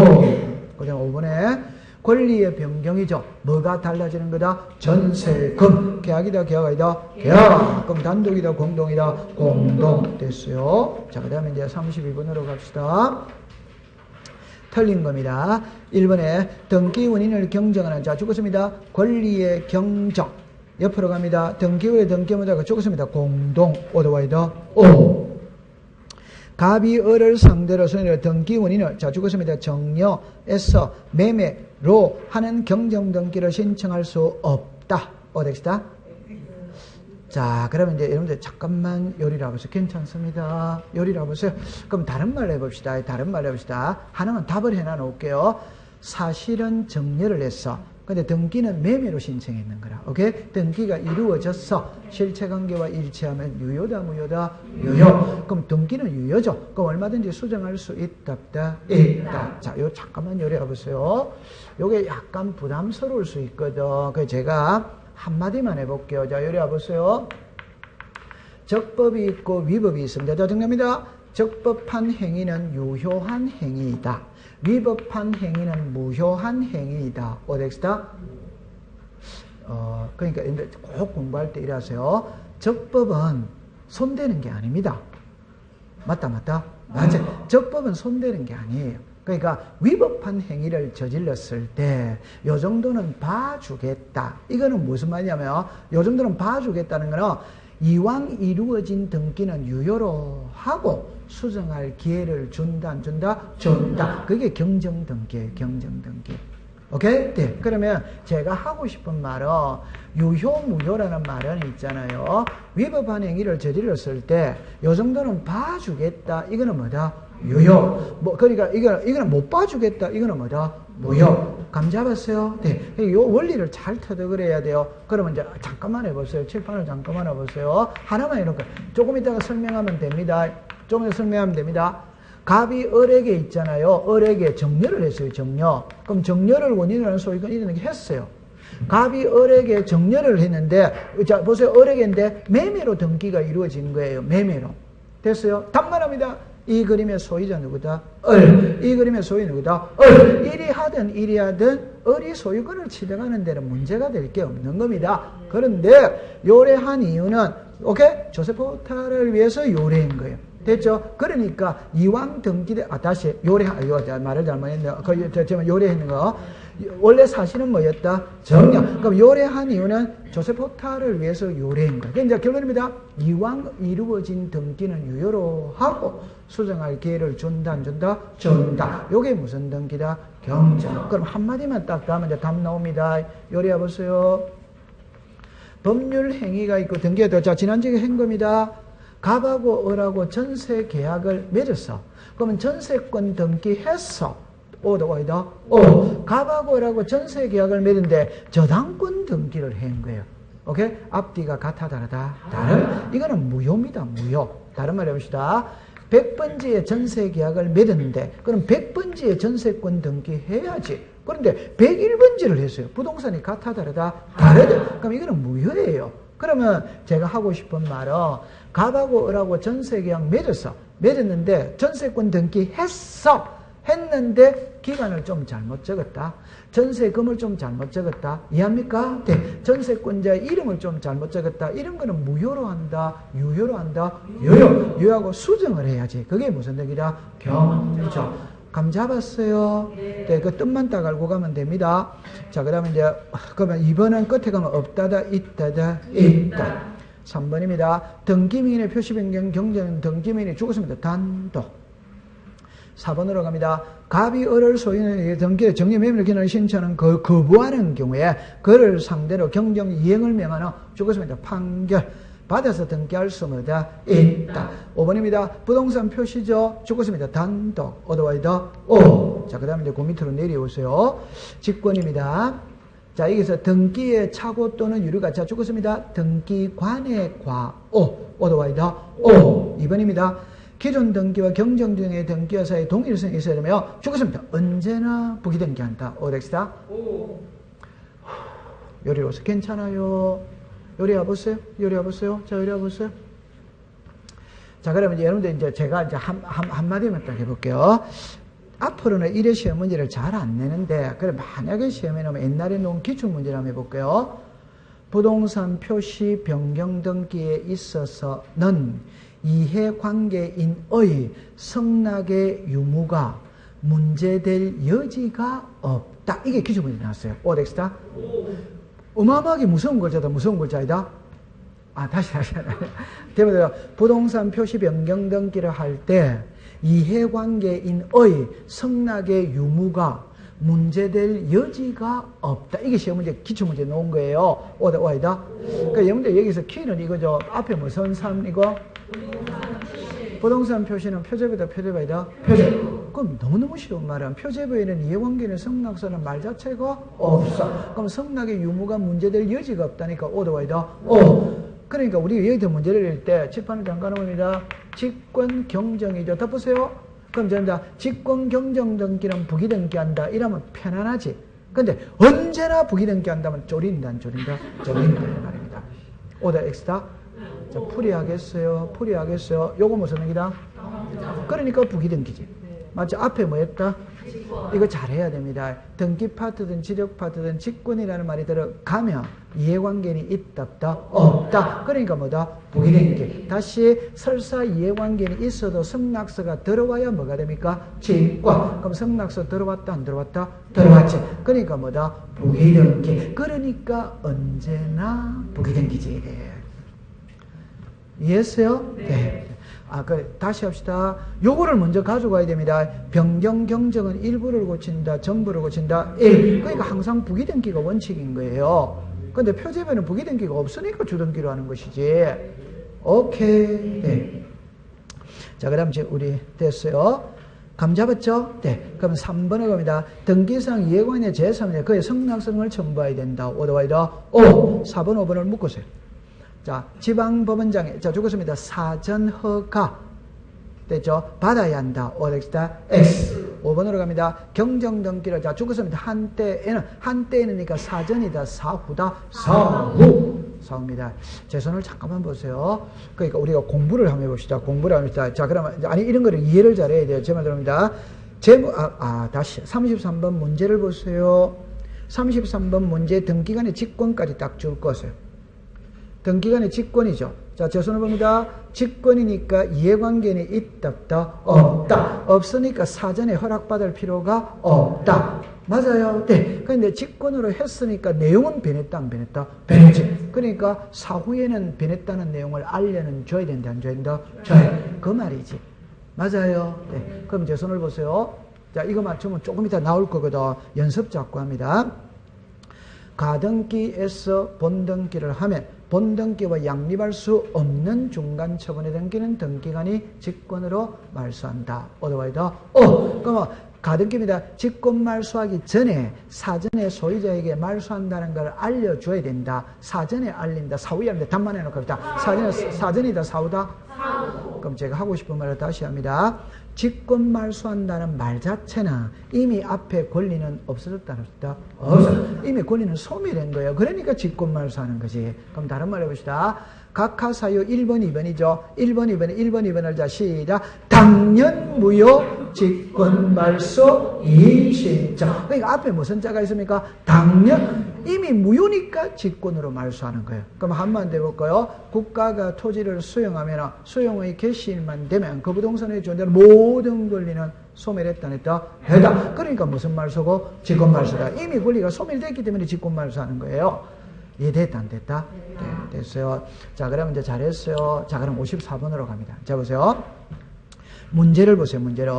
그 다음 5번에 권리의 변경이죠. 뭐가 달라지는 거다? 전세금. 계약이다, 계약 아니다? 계약. 그럼 단독이다, 공동이다? 공동. 됐어요. 자, 그 다음에 이제 32번으로 갑시다. 틀린 겁니다. 1번에 등기 원인을 경정하는 자 죽었습니다. 권리의 경정. 옆으로 갑니다. 등기의 등기문자가 죽었습니다. 공동. 오더와이더. 오. 갑이 을을 상대로 손해를 등기 원인을 자 죽었습니다. 정려에서 매매로 하는 경정 등기를 신청할 수 없다. 어떻습니다? 자, 그러면 이제 여러분들 잠깐만 요리를 해보세요. 괜찮습니다. 요리를 해보세요. 그럼 다른 말로 해봅시다. 다른 말로 해봅시다. 하나만 답을 해놔 놓을게요. 사실은 정려를 했어. 근데 등기는 매매로 신청했는 거라. 오케이? 등기가 이루어졌어. 실체관계와 일치하면 유효다, 무효다? 유효. 그럼 등기는 유효죠. 그럼 얼마든지 수정할 수 있다, 없다? 있다. 자, 요 잠깐만 요리해보세요. 요게 약간 부담스러울 수 있거든. 그래서 제가 한마디만 해볼게요. 자, 요리해보세요. 적법이 있고 위법이 있습니다. 자, 정리합니다. 적법한 행위는 유효한 행위이다. 위법한 행위는 무효한 행위이다. 어떻습니까? 그러니까 꼭 공부할 때 이래하세요. 적법은 손대는 게 아닙니다. 맞다, 맞다? 맞아. 적법은 손대는 게 아니에요. 그러니까 위법한 행위를 저질렀을 때 요 정도는 봐주겠다. 이거는 무슨 말이냐면 요 정도는 봐주겠다는 거는 이왕 이루어진 등기는 유효로 하고 수정할 기회를 준다, 안 준다? 준다. 그게 경정등기예요. 경정등기. 오케이? 네. 그러면 제가 하고 싶은 말은 유효, 무효라는 말은 있잖아요. 위법한 행위를 저질렀을 때 요 정도는 봐주겠다. 이거는 뭐다? 유효. 그러니까 이거는 못 봐주겠다. 이거는 뭐다? 무효. 감 잡았어요? 네. 요 원리를 잘 터득을 돼요. 그러면 이제 잠깐만 해보세요. 칠판을 잠깐만 해보세요. 하나만 해놓고 조금 이따가 설명하면 됩니다. 조금 이따가 설명하면 됩니다. 갑이 을에게 있잖아요. 을에게 정려를 했어요. 정려. 그럼 정려를 원인으로 하는 소유권 이런 게 했어요. 갑이 을에게 정려를 했는데, 자, 보세요. 을에게인데 매매로 등기가 이루어진 거예요. 매매로. 됐어요? 답만합니다. 이 그림의 소유자 누구다? 을. 이 그림의 소유 누구다? 을. 일이 하든 일이 하든 을이 소유권을 취득하는 데는 문제가 될 게 없는 겁니다. 그런데 요래한 이유는 오케이? 조세 포탈을 위해서 요래한 거예요. 됐죠? 그러니까 이왕 등기대 다시 말을 잘못했네요. 제가 요래했는 거 원래 사실은 뭐였다? 정령. 그럼 요래한 이유는 조세 포탈을 위해서 요래한 거예요. 이제 결론입니다. 이왕 이루어진 등기는 유효로 하고 수정할 기회를 준다 안 준다? 준다. 요게 무슨 등기다? 경정. 그럼 한마디만 딱 하면 이제 답 나옵니다. 요리해 보세요. 법률 행위가 있고 등기가 자 지난주에 한 겁니다. 갑하고 을하고 전세 계약을 맺었어. 그러면 전세권 등기했어. 오다 와이다. 갑하고 을하고 전세 계약을 맺은데 저당권 등기를 한 거예요. 오케이? 앞뒤가 같아 다르다. 다른. 이거는 무효입니다. 무효. 다른 말 해봅시다. 100번지에 전세 계약을 맺었는데 그럼 100번지에 전세권 등기해야지. 그런데 101번지를 했어요. 부동산이 같아 다르다. 다르다. 그럼 이거는 무효예요. 그러면 제가 하고 싶은 말은 갑하고 을하고 전세 계약 맺었는데 전세권 등기했어. 했는데 기간을 좀 잘못 적었다. 전세금을 좀 잘못 적었다. 이해합니까? 네. 전세권자의 이름을 좀 잘못 적었다. 이런 거는 무효로 한다. 유효로 한다. 유효하고 수정을 해야지. 그게 무슨 등기다? 경정. 감 잡았어요? 네. 그 뜻만 딱 알고 가면 됩니다. 자, 그러면 이제 그러면 2번은 끝에 가면 없다다, 있다다, 있다. 3번입니다. 등기민의 표시 변경 경정 등기민이 죽었습니다. 단독. 4번으로 갑니다. 갑이 을을 소유하는 등기에 정리 매매를 기능을 신청하는 거부하는 경우에 그를 상대로 경정 이행을 명하는 죽었습니다. 판결. 받아서 등기할 수 있다. 5번입니다. 부동산 표시죠. 죽었습니다. 단독. 어드와이더 오. 자, 그 다음에 이제 그 밑으로 내려오세요. 직권입니다. 자, 여기서 등기의 착오 또는 유류가 자 죽었습니다. 등기관의 과오. 어드와이더 오. 2번입니다. 기존 등기와 경정 중의 등기와 사이에 동일성이 있어야 되며 죽었습니다. 언제나 부기등기한다. 오렉스다. 요리로서 괜찮아요. 요리해 보세요. 자, 요리해 보세요. 자, 그러면 이제 여러분들 이제 제가 이제 한마디만 딱 해볼게요. 앞으로는 이래 시험 문제를 잘 안 내는데, 그래, 만약에 시험에 나오면 옛날에 놓은 기출문제를 한번 해볼게요. 부동산 표시 변경 등기에 있어서는 이해관계인의 성락의 유무가 문제될 여지가 없다. 이게 기출문제 나왔어요. 오렉스다. 어마어마하게 무서운 글자다. 무서운 글자이다. 다시. 대표대로 부동산 표시 변경 등기를 할 때 이해관계인의 성락의 유무가 문제될 여지가 없다. 이게 시험 문제, 기출문제 놓은 거예요. 오이다. 그러니까 여러분들 여기서 키는 이거죠. 앞에 무슨 삶 이거? 부동산 표시는 표제부다, 표제부이다. 그럼 너무너무 쉬운 말은 표제부에는 이해관계는 성락서는 말 자체가 없어. 그럼 성락의 유무가 문제될 여지가 없다니까 오이다. 그러니까 우리가 여기서 문제를 낼 때 칠판을 잠깐 봅니다. 직권 경정이죠. 덮으세요. 그럼 전다 직권 경정 등기는 부기등기한다. 이러면 편안하지. 근데 언제나 부기등기한다면 쪼린다, 안 쪼린다? 쪼린다 말입니다. 오다 엑스다. 자, 풀이하겠어요. 요거 무슨 등기다? 그러니까 부기등기지. 맞죠? 앞에 뭐였다? 이거 잘해야 됩니다. 등기 파트든 지력 파트든 직권이라는 말이 들어가면 이해관계는 있다 없다? 없다. 그러니까 뭐다? 부기등기. 다시 설사 이해관계는 있어도 성락서가 들어와야 뭐가 됩니까? 직권. 그럼 성락서 들어왔다 안 들어왔다? 들어왔지. 그러니까 뭐다? 부기등기. 그러니까 언제나 부기등기지. 이해했어요? 네. 다시 합시다. 요거를 먼저 가져가야 됩니다. 변경 경정은 일부를 고친다, 전부를 고친다. 그러니까 항상 부기등기가 원칙인 거예요. 근데 표제부는 부기등기가 없으니까 주등기로 하는 것이지. 오케이. 네. 자, 그다음 이제 우리 됐어요. 감 잡았죠? 네. 그럼 3번에 갑니다. 등기상 이해관의 제3의 그의 성락성을 첨부해야 된다. 오더와이더 4번, 5번을 묶으세요. 자, 지방법원장에, 자, 죽었습니다. 사전 허가. 됐죠? 받아야 한다. 오렉스다. X. 5번으로 갑니다. 경정등기를, 자, 죽었습니다. 한때에는니까 사전이다. 사후다. 사후입니다. 제 손을 잠깐만 보세요. 그러니까 우리가 공부를 한번 해봅시다. 자, 그러면, 이런 거를 이해를 잘해야 돼요. 제 말 들어옵니다. 다시. 33번 문제를 보세요. 33번 문제 등기간의 직권까지 딱 줄 것이에요. 등기간의 직권이죠. 자, 제 손을 봅니다. 직권이니까 이해관계는 있다, 없다? 없다. 없으니까 사전에 허락받을 필요가 없다. 맞아요. 네. 근데 직권으로 했으니까 내용은 변했다, 안 변했다? 변했지. 그러니까 사후에는 변했다는 내용을 알려는 줘야 된다, 안 줘야 된다? 줘야. 그 말이지. 맞아요. 네. 그럼 제 손을 보세요. 자, 이거 맞추면 조금 이따 나올 거거든. 연습 자꾸 합니다. 가등기에서 본등기를 하면 본등기와 양립할 수 없는 중간 처분의 등기는 등기관이 직권으로 말소한다. 어더와이더. 그러면 가등기입니다. 직권 말소하기 전에 사전에 소유자에게 말소한다는 걸 알려줘야 된다. 사전에 알린다. 사후에 알린다. 답만 해놓고 있다. 사전이다. 사후다. 사후. 그럼 제가 하고 싶은 말을 다시 합니다. 직권 말소한다는 말 자체는 이미 앞에 권리는 없어졌다. 없어졌다. 이미 권리는 소멸된 거예요. 그러니까 직권 말소하는 거지. 그럼 다른 말 해봅시다. 각하사유 1번, 2번이죠. 1번, 2번을 자 시작. 당연 무효 직권 말소 이신자. 그러니까 앞에 무슨 자가 있습니까? 당연. 이미 무효니까 직권으로 말소하는 거예요. 그럼 한번 더 해볼까요? 국가가 토지를 수용하면 수용의 개시일만 되면 그 부동산에 존재하는 모든 권리는 소멸했다 했다? 했다. 그러니까 무슨 말소고? 직권 말소다. 이미 권리가 소멸됐기 때문에 직권 말소하는 거예요. 이해됐다 안 됐다? 네, 됐어요. 자, 그러면 이제 잘했어요. 자, 그럼 54번으로 갑니다. 자, 보세요. 문제를 보세요, 문제를.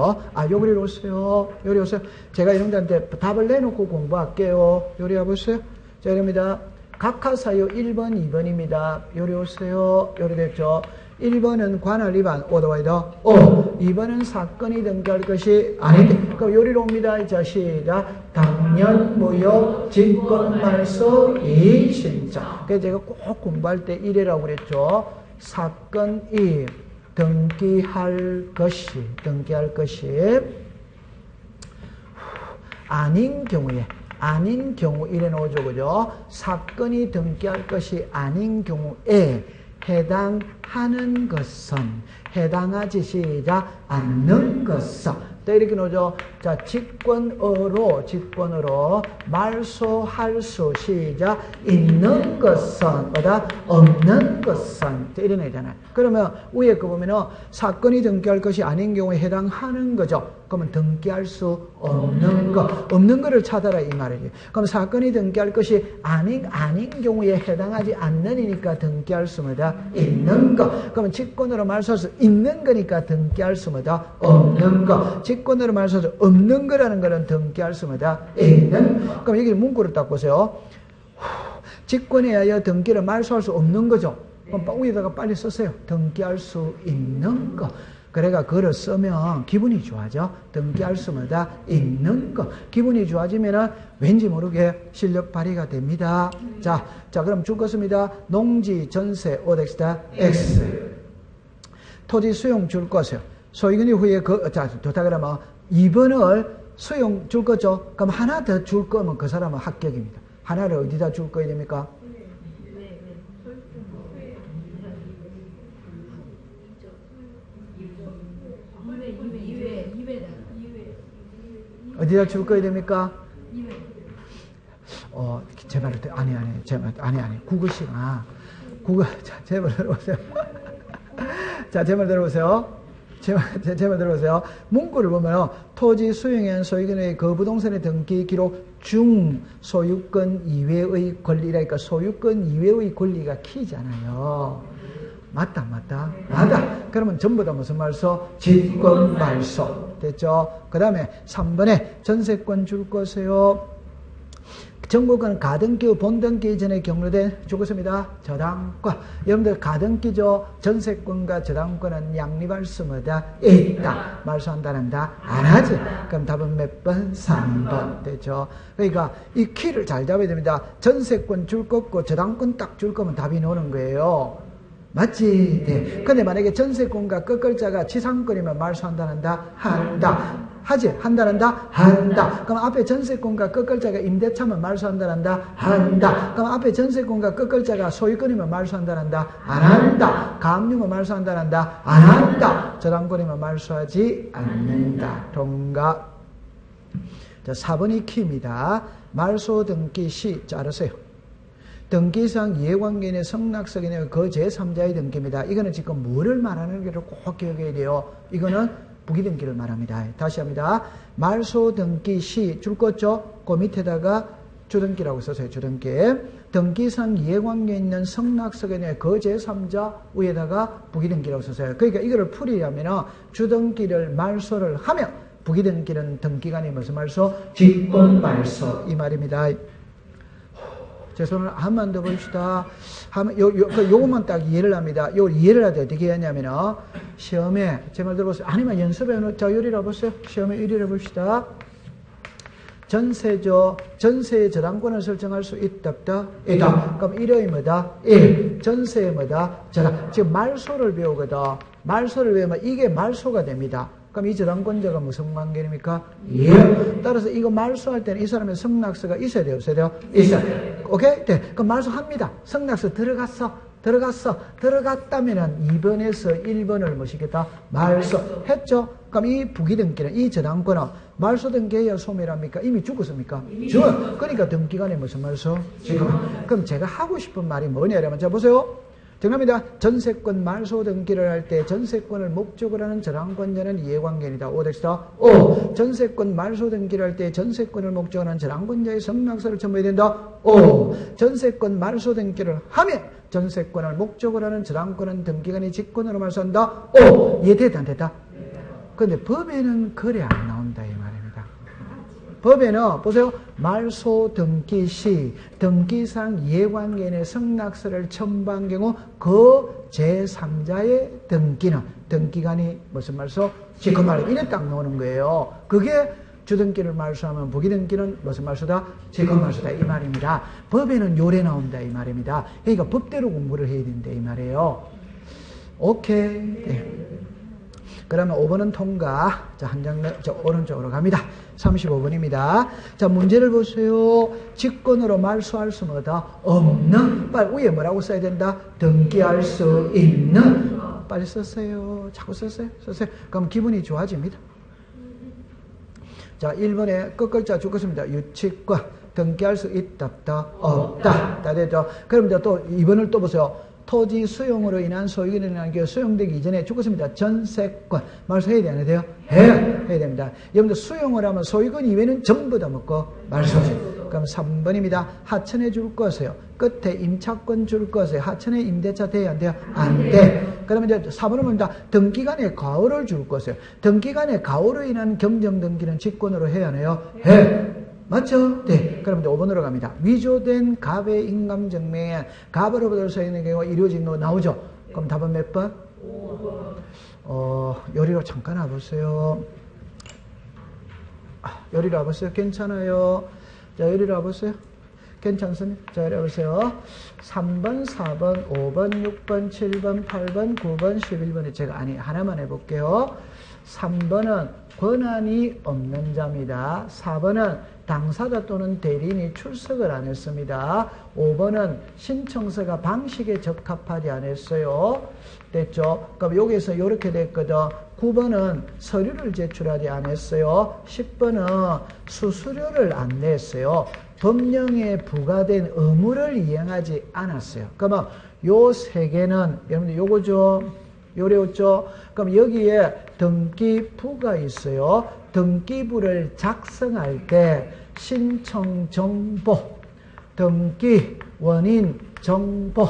요리 오세요. 요리 오세요. 제가 이런들한테 답을 내놓고 공부할게요. 요리 와보세요. 자, 이럽니다. 각하사유 1번, 2번입니다. 요리 오세요. 요리 됐죠? 1번은 관할 위반, 오더와이더. 2번은 사건이 등기할 것이 아닌데. 그럼 요리로 옵니다. 자, 시작. 당연 무효 직권 말소 이신자. 그래서 제가 꼭 공부할 때 이래라고 그랬죠. 사건이 등기할 것이 아닌 경우 이래 놓죠. 그죠? 사건이 등기할 것이 아닌 경우에 해당하는 것은 해당하지 시작 않는 것은 또 이렇게 놓죠. 자, 직권으로 말소할 수 시작 있는 것은 보다 없는 것은 이런 애잖아요. 그러면 위에 거 보면은 사건이 등기할 것이 아닌 경우에 해당하는 거죠. 그러면 등기할 수 없는 거를 찾아라 이 말이지. 그럼 사건이 등기할 것이 아닌 경우에 해당하지 않는이니까 등기할 수 뭐다 있는 거. 그러면 직권으로 말소할 수 있는 거니까 등기할 수 뭐다 없는 거. 직권으로 말소할 수 없는 거라는 거는 등기할 수 뭐다 있는. 그럼 여기 문구를 딱 보세요. 직권에 의하여 등기를 말소할 수 없는 거죠. 그럼 위에다가 빨리 쓰세요. 등기할 수 있는 거. 그래가 글을 쓰면 기분이 좋아져. 등기할 수 뭐다 있는 거. 기분이 좋아지면은 왠지 모르게 실력 발휘가 됩니다. 자, 그럼 줄 것입니다. 농지, 전세, 오덱스다 X. 토지 수용 줄 것이요. 소유권이 후에 좋다 그러면 2번을 수용 줄 거죠. 그럼 하나 더 줄 거면 그 사람은 합격입니다. 하나를 어디다 줄 거야 됩니까? 어디다 줄 거야 됩니까? 제 말을 아니. 국어식, 자, 제 말 들어보세요. 자, 제 말 들어보세요. 제 말 들어보세요. 문구를 보면, 토지 수용한 소유권의 그 부동산의 등기 기록 중 소유권 이외의 권리라니까 소유권 이외의 권리가 키잖아요. 맞다. 그러면 전부 다 무슨 말소? 직권 말소. 됐죠? 그 다음에 3번에 전세권 줄 거세요. 전국은 가등기, 본등기 이전에 경로된 죽었습니다. 저당권. 여러분들 가등기죠. 전세권과 저당권은 양립할 수 뭐다? 있다. 말소한다는다? 안 하지. 그럼 답은 몇 번? 3번. 됐죠? 그러니까 이 키를 잘 잡아야 됩니다. 전세권 줄 거고 저당권 딱 줄 거면 답이 나오는 거예요. 맞지? 네. 근데 만약에 전세권과 끝글자가 지상권이면 말소한다는다? 한다. 하지? 한다는다? 한다. 그럼 앞에 전세권과 끝글자가 임대차면 말소한다는다? 한다. 그럼 앞에 전세권과 끝글자가 소유권이면 말소한다는다? 안 한다. 가압류면 말소한다는다? 안 한다. 저당권이면 말소하지 않는다. 동갑. 자, 4번이 키입니다. 말소, 등기, 시. 자, 알았어요. 등기상 이해관계인의 성낙석이네 그 제3자의 등기입니다. 이거는 지금 뭐를 말하는 게를 꼭 기억해야 돼요. 이거는 부기등기를 말합니다. 다시 합니다. 말소, 등기, 시. 줄 것죠? 그 밑에다가 주등기라고 써서요. 주등기. 등기상 이해관계 있는 성낙석의 그 제3자 위에다가 부기등기라고 써서요. 그러니까 이거를 풀이하면 주등기를 말소를 하면 부기등기는 등기간이 무슨 말소? 직권말소 이 말입니다. 제 손을 한 번 더 봅시다. 요것만 딱 이해를 합니다. 요걸 이해를 할 때 어떻게 하냐면 시험에 제 말 들어보세요. 아니면 연습에 자 요리를 해보세요. 시험에 1위를 해봅시다. 전세의 저당권을 설정할 수 있다. 그럼 1호이 뭐다? 1. 전세의 뭐다? 저당. 지금 말소를 배우거든. 말소를 배우면 이게 말소가 됩니다. 그럼 이 저당권자가 무슨 관계입니까? 예. 따라서 이거 말소할 때는 이 사람의 성낙서가 있어야 돼요? 없어야 돼요? 있어야 돼요. 오케이? 네. 그럼 말소합니다. 성낙서 들어갔다면은 2번에서 1번을 뭐시겠다? 말소했죠? 그럼 이 부기등기는, 이 저당권은 말소 등기해야 소멸합니까? 이미 죽었습니까? 죽어요. 그러니까 등기간에 무슨 말소? 지금. 그럼 제가 하고 싶은 말이 뭐냐면, 자, 보세요. 정답입니다. 전세권 말소 등기를 할 때 전세권을 목적으로 하는 저당권자는 이해관계인이다. O 덱스다. O. 전세권 말소 등기를 할 때 전세권을 목적으로 하는 저당권자의 성낙서를 첨부해야 된다. O. 전세권 말소 등기를 하면 전세권을 목적으로 하는 저당권은 등기간이 직권으로 말소한다. O. 이해됐다? 안 됐다? 그런데 법에는 그래 안 나온다 이 말입니다. 법에는 보세요. 말소 등기 시 등기상 이해관계인의 성낙서를 첨부한 경우 그 제3자의 등기는 등기간이 무슨 말소? 직권말소. 이래 딱 나오는 거예요. 그게 주등기를 말소하면 부기등기는 무슨 말소다? 직권말소다 이 말입니다. 법에는 요래 나온다 이 말입니다. 그러니까 법대로 공부를 해야 된다 이 말이에요. 오케이. 네. 그러면 5번은 통과. 자, 한 장, 오른쪽으로 갑니다. 35번입니다. 자, 문제를 보세요. 직권으로 말소할 수 뭐다? 없는. 빨리 위에 뭐라고 써야 된다? 등기할 수 있는. 빨리 썼어요. 자꾸 썼어요. 그럼 기분이 좋아집니다. 자, 1번에 끝글자 죽었습니다. 유치권. 등기할 수 있다, 없다. 다 됐죠? 그럼 이제 또 2번을 또 보세요. 토지 수용으로 인한 소유권이 인한 게 수용되기 이전에 죽었습니다. 전세권. 말소해야 되나 돼요? 해야 됩니다. 여러분들 수용을 하면 소유권 이외에는 전부 다 먹고 말소하죠. 그럼 3번입니다. 하천에 줄 것이요. 끝에 임차권 줄 것이요. 하천에 임대차 돼야 안 돼요? 안 돼. 그러면 이제 4번은 뭡니다. 등기간에 가오를 줄 것이요. 등기간에 가오로 인한 경정등기는 직권으로 해야 하나요? 해. 맞죠? 네. 그럼 이제 5번으로 갑니다. 위조된 갑의 인감증명에 갑으로부터 있는 경우가 이루어진 거 나오죠? 그럼 답은 몇 번? 5번. 요리로 잠깐 와보세요. 요리로 와보세요. 괜찮아요. 자, 요리로 와보세요. 괜찮습니다. 자, 요리 와보세요. 3번, 4번, 5번, 6번, 7번, 8번, 9번, 11번에 제가 하나만 해볼게요. 3번은 권한이 없는 자입니다. 4번은 당사자 또는 대리인이 출석을 안 했습니다. 5번은 신청서가 방식에 적합하지 않았어요. 됐죠? 그럼 여기서 이렇게 됐거든. 9번은 서류를 제출하지 않았어요. 10번은 수수료를 안 냈어요. 법령에 부과된 의무를 이행하지 않았어요. 그러면 요 세 개는 여러분들 요거죠. 요래였죠. 그럼 여기에 등기부가 있어요. 등기부를 작성할 때 신청 정보, 등기 원인 정보,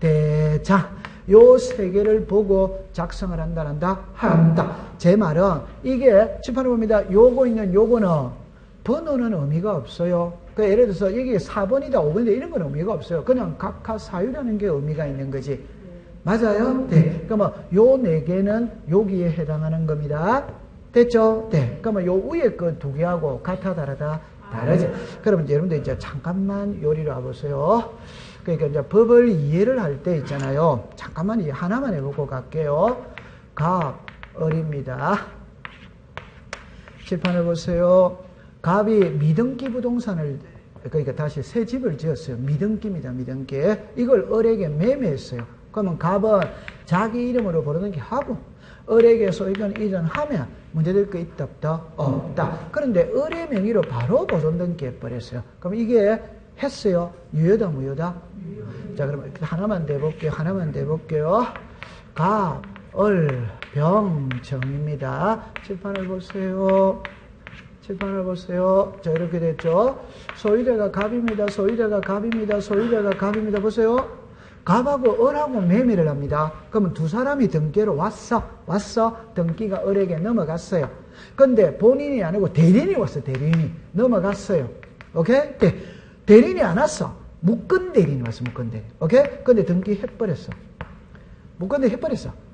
대장 요 세 개를 보고 작성을 한다. 제 말은 이게 칠판을 봅니다. 요거 있는 요거는 번호는 의미가 없어요. 그러니까 예를 들어서 여기 4번이다 5번이다 이런 건 의미가 없어요. 그냥 각하 사유라는 게 의미가 있는 거지. 맞아요? 네. 그러면 요 네 개는 여기에 해당하는 겁니다. 됐죠? 네. 그러면 요 위에 그 두 개하고 같아 다르다? 다르죠. 그러면 이제 여러분들 이제 잠깐만 요리를 와보세요. 그러니까 이제 법을 이해를 할 때 있잖아요. 잠깐만 하나만 해보고 갈게요. 갑을입니다. 칠판을 보세요. 갑이 미등기 부동산을 그러니까 다시 새 집을 지었어요. 미등기입니다. 미등기. 이걸 을에게 매매했어요. 그러면 갑은 자기 이름으로 부르는 게 하고 을에게 소유권 이전하면 문제될 거 있다 없다? 없다. 그런데 을의 명의로 바로 보존 등기해버렸어요. 그럼 이게 했어요? 유효다 무효다? 자, 그럼 하나만 더 해볼게요. 하나만 더 해볼게요. 갑, 을, 병, 정입니다. 칠판을 보세요. 칠판을 보세요. 자, 이렇게 됐죠. 소유대가 갑입니다. 소유대가 갑입니다. 소유대가 갑입니다. 보세요. 갑하고 을하고 매매를 합니다. 그러면 두 사람이 등기로 왔어. 등기가 을에게 넘어갔어요. 근데 본인이 아니고 대리인이 왔어. 대리인이 넘어갔어요. 오케이? 대리인이 안 왔어. 묶은 대리인이 왔어. 묶은 대리인. 오케이? 근데 등기 해버렸어. 묶은 대리인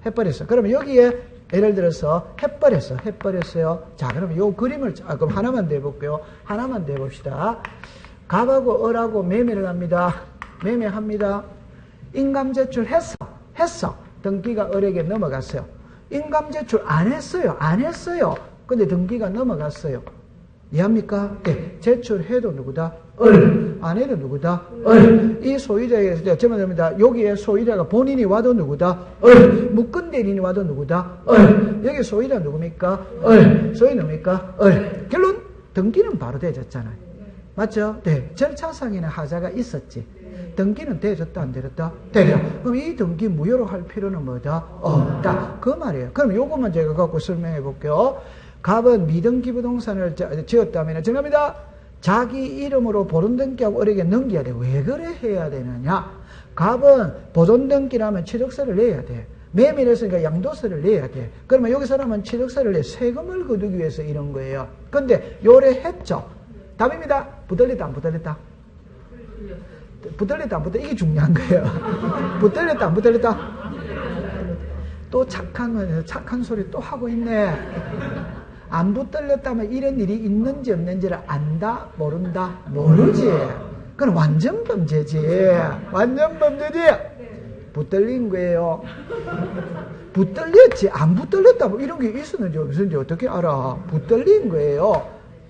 해버렸어. 그러면 여기에 예를 들어서 해버렸어요. 자, 그러면 요 그림을 그럼 하나만 더 해볼게요. 하나만 더 해봅시다. 갑하고 을하고 매매를 합니다. 매매합니다. 인감 제출했어. 등기가 을에게 넘어갔어요. 인감 제출 안 했어요. 근데 등기가 넘어갔어요. 이해합니까? 네. 제출해도 누구다? 을. 안 해도 누구다? 을. 이 소유자에게 제목입니다. 여기에 소유자가 본인이 와도 누구다? 을. 묶은 대리인이 와도 누구다? 을. 여기 소유자 누굽니까? 을. 소유 누굽니까? 을. 결론 등기는 바로 되졌잖아요. 맞죠? 네. 절차상에는 하자가 있었지. 등기는 되졌다 안 되졌다? 되죠. 그럼 이 등기 무효로 할 필요는 뭐다? 없다. 그 말이에요. 그럼 요것만 제가 갖고 설명해 볼게요. 갑은 미등기 부동산을 지었다면 정합니다. 자기 이름으로 보존등기하고 을에게 넘겨야 돼. 왜 그래 해야 되느냐? 갑은 보존등기라면 취득세를 내야 돼. 매매를 했으니까 양도세를 내야 돼. 그러면 여기 사람은 취득세를 내 세금을 거두기 위해서 이런 거예요. 근데 요래했죠. 답입니다. 붙들렸다 안 붙들렸다? 붙들렸다 안 붙들렸다? 이게 중요한 거예요. 붙들렸다 안 붙들렸다? 또 착한 소리 또 하고 있네. 안 붙들렸다면 이런 일이 있는지 없는지를 안다? 모른다? 모르지. 그건 완전 범죄지. 붙들린 거예요. 붙들렸지. 안 붙들렸다 뭐 이런 게 있었는지 없었는지 어떻게 알아? 붙들린 거예요.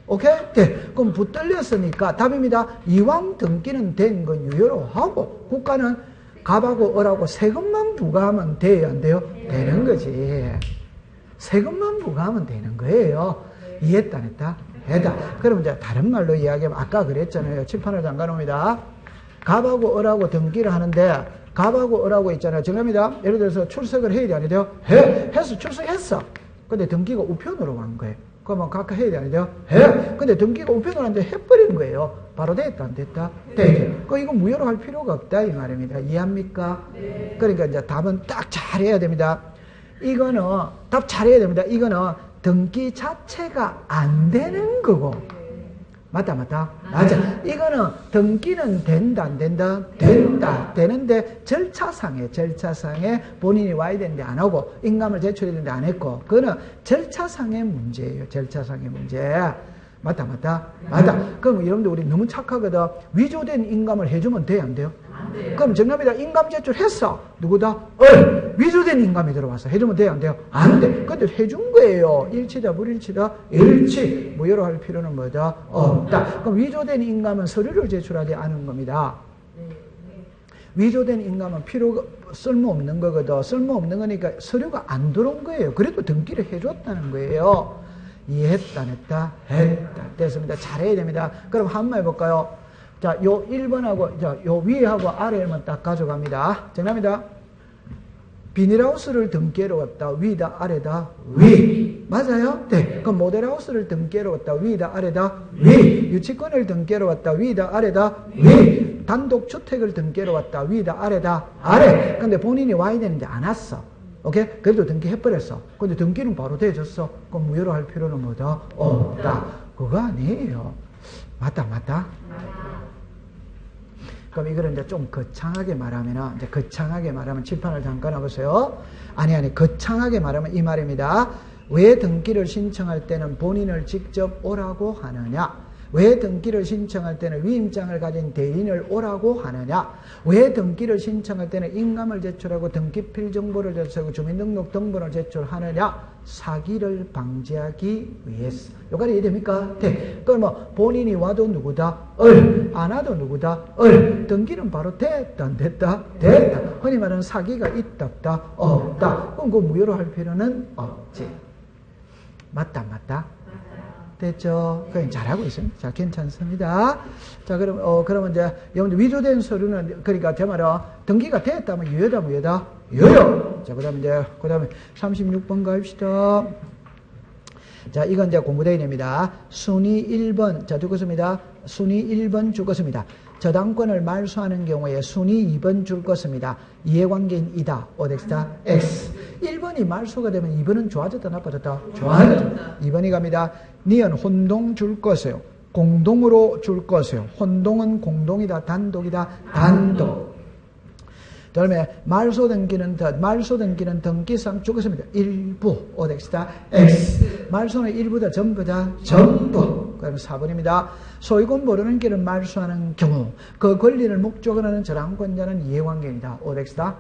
오케이? 네. 그럼 붙들렸으니까 답입니다. 이왕 등기는 된 건 유효로 하고 국가는 갑하고 을하고 세금만 부과하면 돼요? 안 돼요? 되는 거지. 세금만 부과하면 되는 거예요. 이해했다 안 했다? 했다. 그럼 이제 다른 말로 이야기하면 아까 그랬잖아요. 칠판을 잠가놓습니다. 갑하고 을하고 등기를 하는데 갑하고 을하고 있잖아요. 정합니다. 예를 들어서 출석을 해야 돼 안 돼요? 했어. 출석했어. 근데 등기가 우편으로 간 거예요. 그러면 각각 해야 돼 안 돼요? 근데 등기가 우편으로 하는데 해버리는 거예요. 바로 됐다 안 됐다? 되죠. 이거 무효로 할 필요가 없다 이 말입니다. 이해합니까? 네. 그러니까 이제 답은 딱 잘해야 됩니다. 이거는 답 잘해야 됩니다. 이거는 등기 자체가 안 되는 거고. 맞다. 맞아. 이거는 등기는 된다 안 된다? 된다. 되는데 절차상에 본인이 와야 되는데 안 오고 인감을 제출해야 되는데 안 했고 그거는 절차상의 문제예요. 절차상의 문제. 맞다. 그럼 여러분들 우리 너무 착하거든. 위조된 인감을 해주면 돼요 안 돼요? 안 돼요. 그럼 정답이다. 인감 제출했어. 누구다? 위조된 인감이 들어왔어. 해주면 돼요 안 돼요? 안 돼. 근데 해준 거예요. 일치다 불일치다? 일치. 무효로 할 필요는 뭐다? 없다. 그럼 위조된 인감은 서류를 제출하지 않은 겁니다. 위조된 인감은 쓸모없는 거거든. 쓸모없는 거니까 서류가 안 들어온 거예요. 그래도 등기를 해줬다는 거예요. 이해했다, 안 했다? 했다. 됐습니다. 잘해야 됩니다. 그럼 한번 해볼까요? 자, 요 1번하고, 요 위하고 아래만 딱 가져갑니다. 정답입니다. 비닐하우스를 등기로 왔다. 위다, 아래다? 위. 맞아요? 네. 그럼 모델하우스를 등기로 왔다. 위다, 아래다? 위. 유치권을 등기로 왔다. 위다, 아래다? 위. 단독주택을 등기로 왔다. 위다, 아래다? 아래. 근데 본인이 와야 되는데 안 왔어. 오케이? 그래도 등기해버렸어. 근데 등기는 바로 돼줬어. 그럼 무효로 할 필요는 뭐다? 없다. 그거 아니에요. 맞다? 그럼 이거를 이제 좀 거창하게 말하면, 칠판을 잠깐 해보세요. 거창하게 말하면 이 말입니다. 왜 등기를 신청할 때는 본인을 직접 오라고 하느냐? 왜 등기를 신청할 때는 위임장을 가진 대리인을 오라고 하느냐? 왜 등기를 신청할 때는 인감을 제출하고 등기필 정보를 제출하고 주민등록 등본을 제출하느냐? 사기를 방지하기 위해서. 여기까지 이해됩니까? 네. 그럼 뭐 본인이 와도 누구다? 안 와도 누구다? 등기는 바로 됐다 안 됐다? 됐다. 흔히 말하는 사기가 있다 없다? 없다. 그럼 그 무효로 할 필요는 없지. 맞다 안 맞다? 됐죠? 그냥 잘하고 있습니다. 자, 괜찮습니다. 자, 그러면 이제, 여러분들 위조된 서류는, 그러니까 제 말은, 등기가 됐다면 유효다, 무효다? 유효! 자, 그 다음에 36번 가입시다. 자, 이건 이제 공부되어야 됩니다. 순위 1번, 자, 죽었습니다. 순위 1번 죽었습니다. 저당권을 말소하는 경우에 순위 2번 줄 것입니다. 이해관계인 이다. 오덱스다. X. 1번이 말소가 되면 2번은 좋아졌다 나빠졌다? 좋아졌다. 2번이 갑니다. 니은 혼동 줄 것이요. 공동으로 줄 것이요. 혼동은 공동이다. 단독이다. 단독. 다음에 말소 등기는 등기상 죽었습니다. 일부. 오덱스다. X. 말소는 일부다. 전부다. 전부. 그럼 4번입니다. 소유권 모르는 길을 말소하는 경우 그 권리를 목적으로 하는 저당권자는 이해관계입니다. 오덱스다.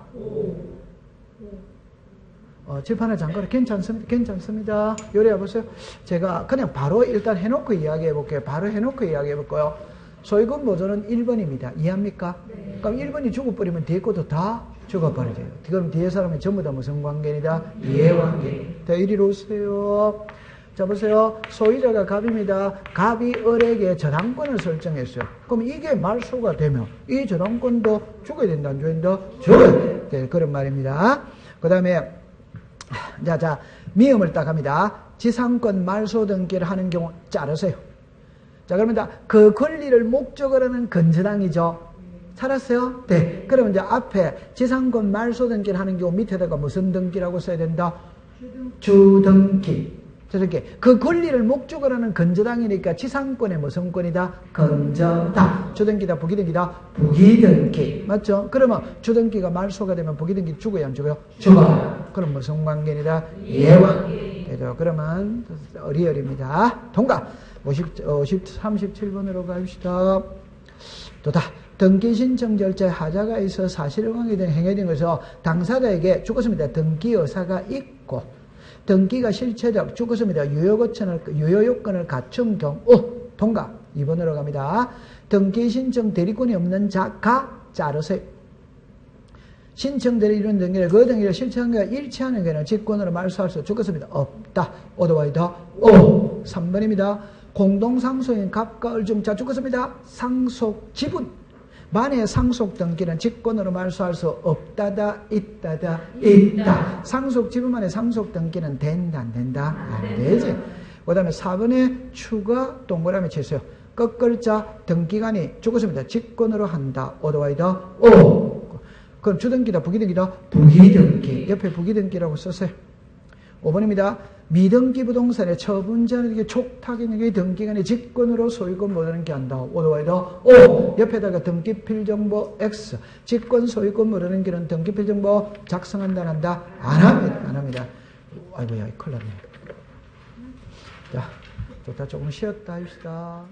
칠판에 잠깐 괜찮습니다. 요리해 보세요. 제가 그냥 바로 일단 해놓고 이야기해 볼게요. 바로 해놓고 이야기해 볼까요? 소유권 보존은 1번입니다. 이해합니까? 네. 그럼 1번이 죽어버리면 뒤에 것도 다 죽어버려요. 그럼 뒤에 사람이 전부 다 무슨 관계이다? 이해관계. 자, 이리로 오세요. 자, 보세요. 소유자가 갑입니다. 갑이 을에게 저당권을 설정했어요. 그럼 이게 말소가 되면 이 저당권도 죽어야 된다, 안 죽어야 된다? 죽어야 돼. 네, 그런 말입니다. 그 다음에 자, 미음을 딱 합니다. 지상권 말소 등기를 하는 경우 자르세요. 자, 그러면 그 권리를 목적으로 하는 건저당이죠. 살았어요? 네. 그러면 이제 앞에 지상권 말소 등기를 하는 경우 밑에다가 무슨 등기라고 써야 된다? 주등기. 저렇게 그 권리를 목적으로 하는 건저당이니까 지상권의 무슨 권이다? 건저당. 주등기다, 부기등기다? 부기등기. 맞죠? 그러면 주등기가 말소가 되면 부기등기 죽어요, 안 죽어요? 죽어요. 그럼 무슨 관계이다? 이해관계. 되죠. 그러면 리얼입니다. 통과. 37번으로 갑시다. 또다. 등기 신청 절차에 하자가 있어 사실관계 등 행해진 것은 당사자에게 죽었습니다. 등기 의사가 있고 등기가 실체적 죽었습니다. 유효 요건을 갖춘 경우 통과. 2번으로 갑니다. 등기 신청 대리권이 없는 자가 자르세요. 신청 대리 이런 등기를 그 등기를 실체한 게 일치하는 경우는 직권으로 말소할 수 죽었습니다. 없다. 오도와이다. 3번입니다. 공동상속인 갑과 을중자 죽었습니다. 상속 지분. 만에 상속 등기는 직권으로 말소할 수 없다다, 있다다, 있다. 상속 지분만에 상속 등기는 된다, 안 된다? 안 되지. 그 다음에 4번에 추가 동그라미 치세요. 끝글자 등기관이 죽었습니다. 직권으로 한다. 오도와이다. 그럼 주등기다, 부기등기다? 부기등기. 옆에 부기등기라고 쓰세요. 5번입니다. 미등기 부동산의 처분자에게 촉탁인에게 등기관이 직권으로 소유권 못 얻는 게 한다. 오도와이다. 옆에다가 등기필 정보 X. 직권 소유권 못 얻는 게는 등기필 정보 작성한다, 한다? 안 합니다. 안 합니다. 아이고야, 큰일 났네. 자, 좋다. 조금 쉬었다 합시다.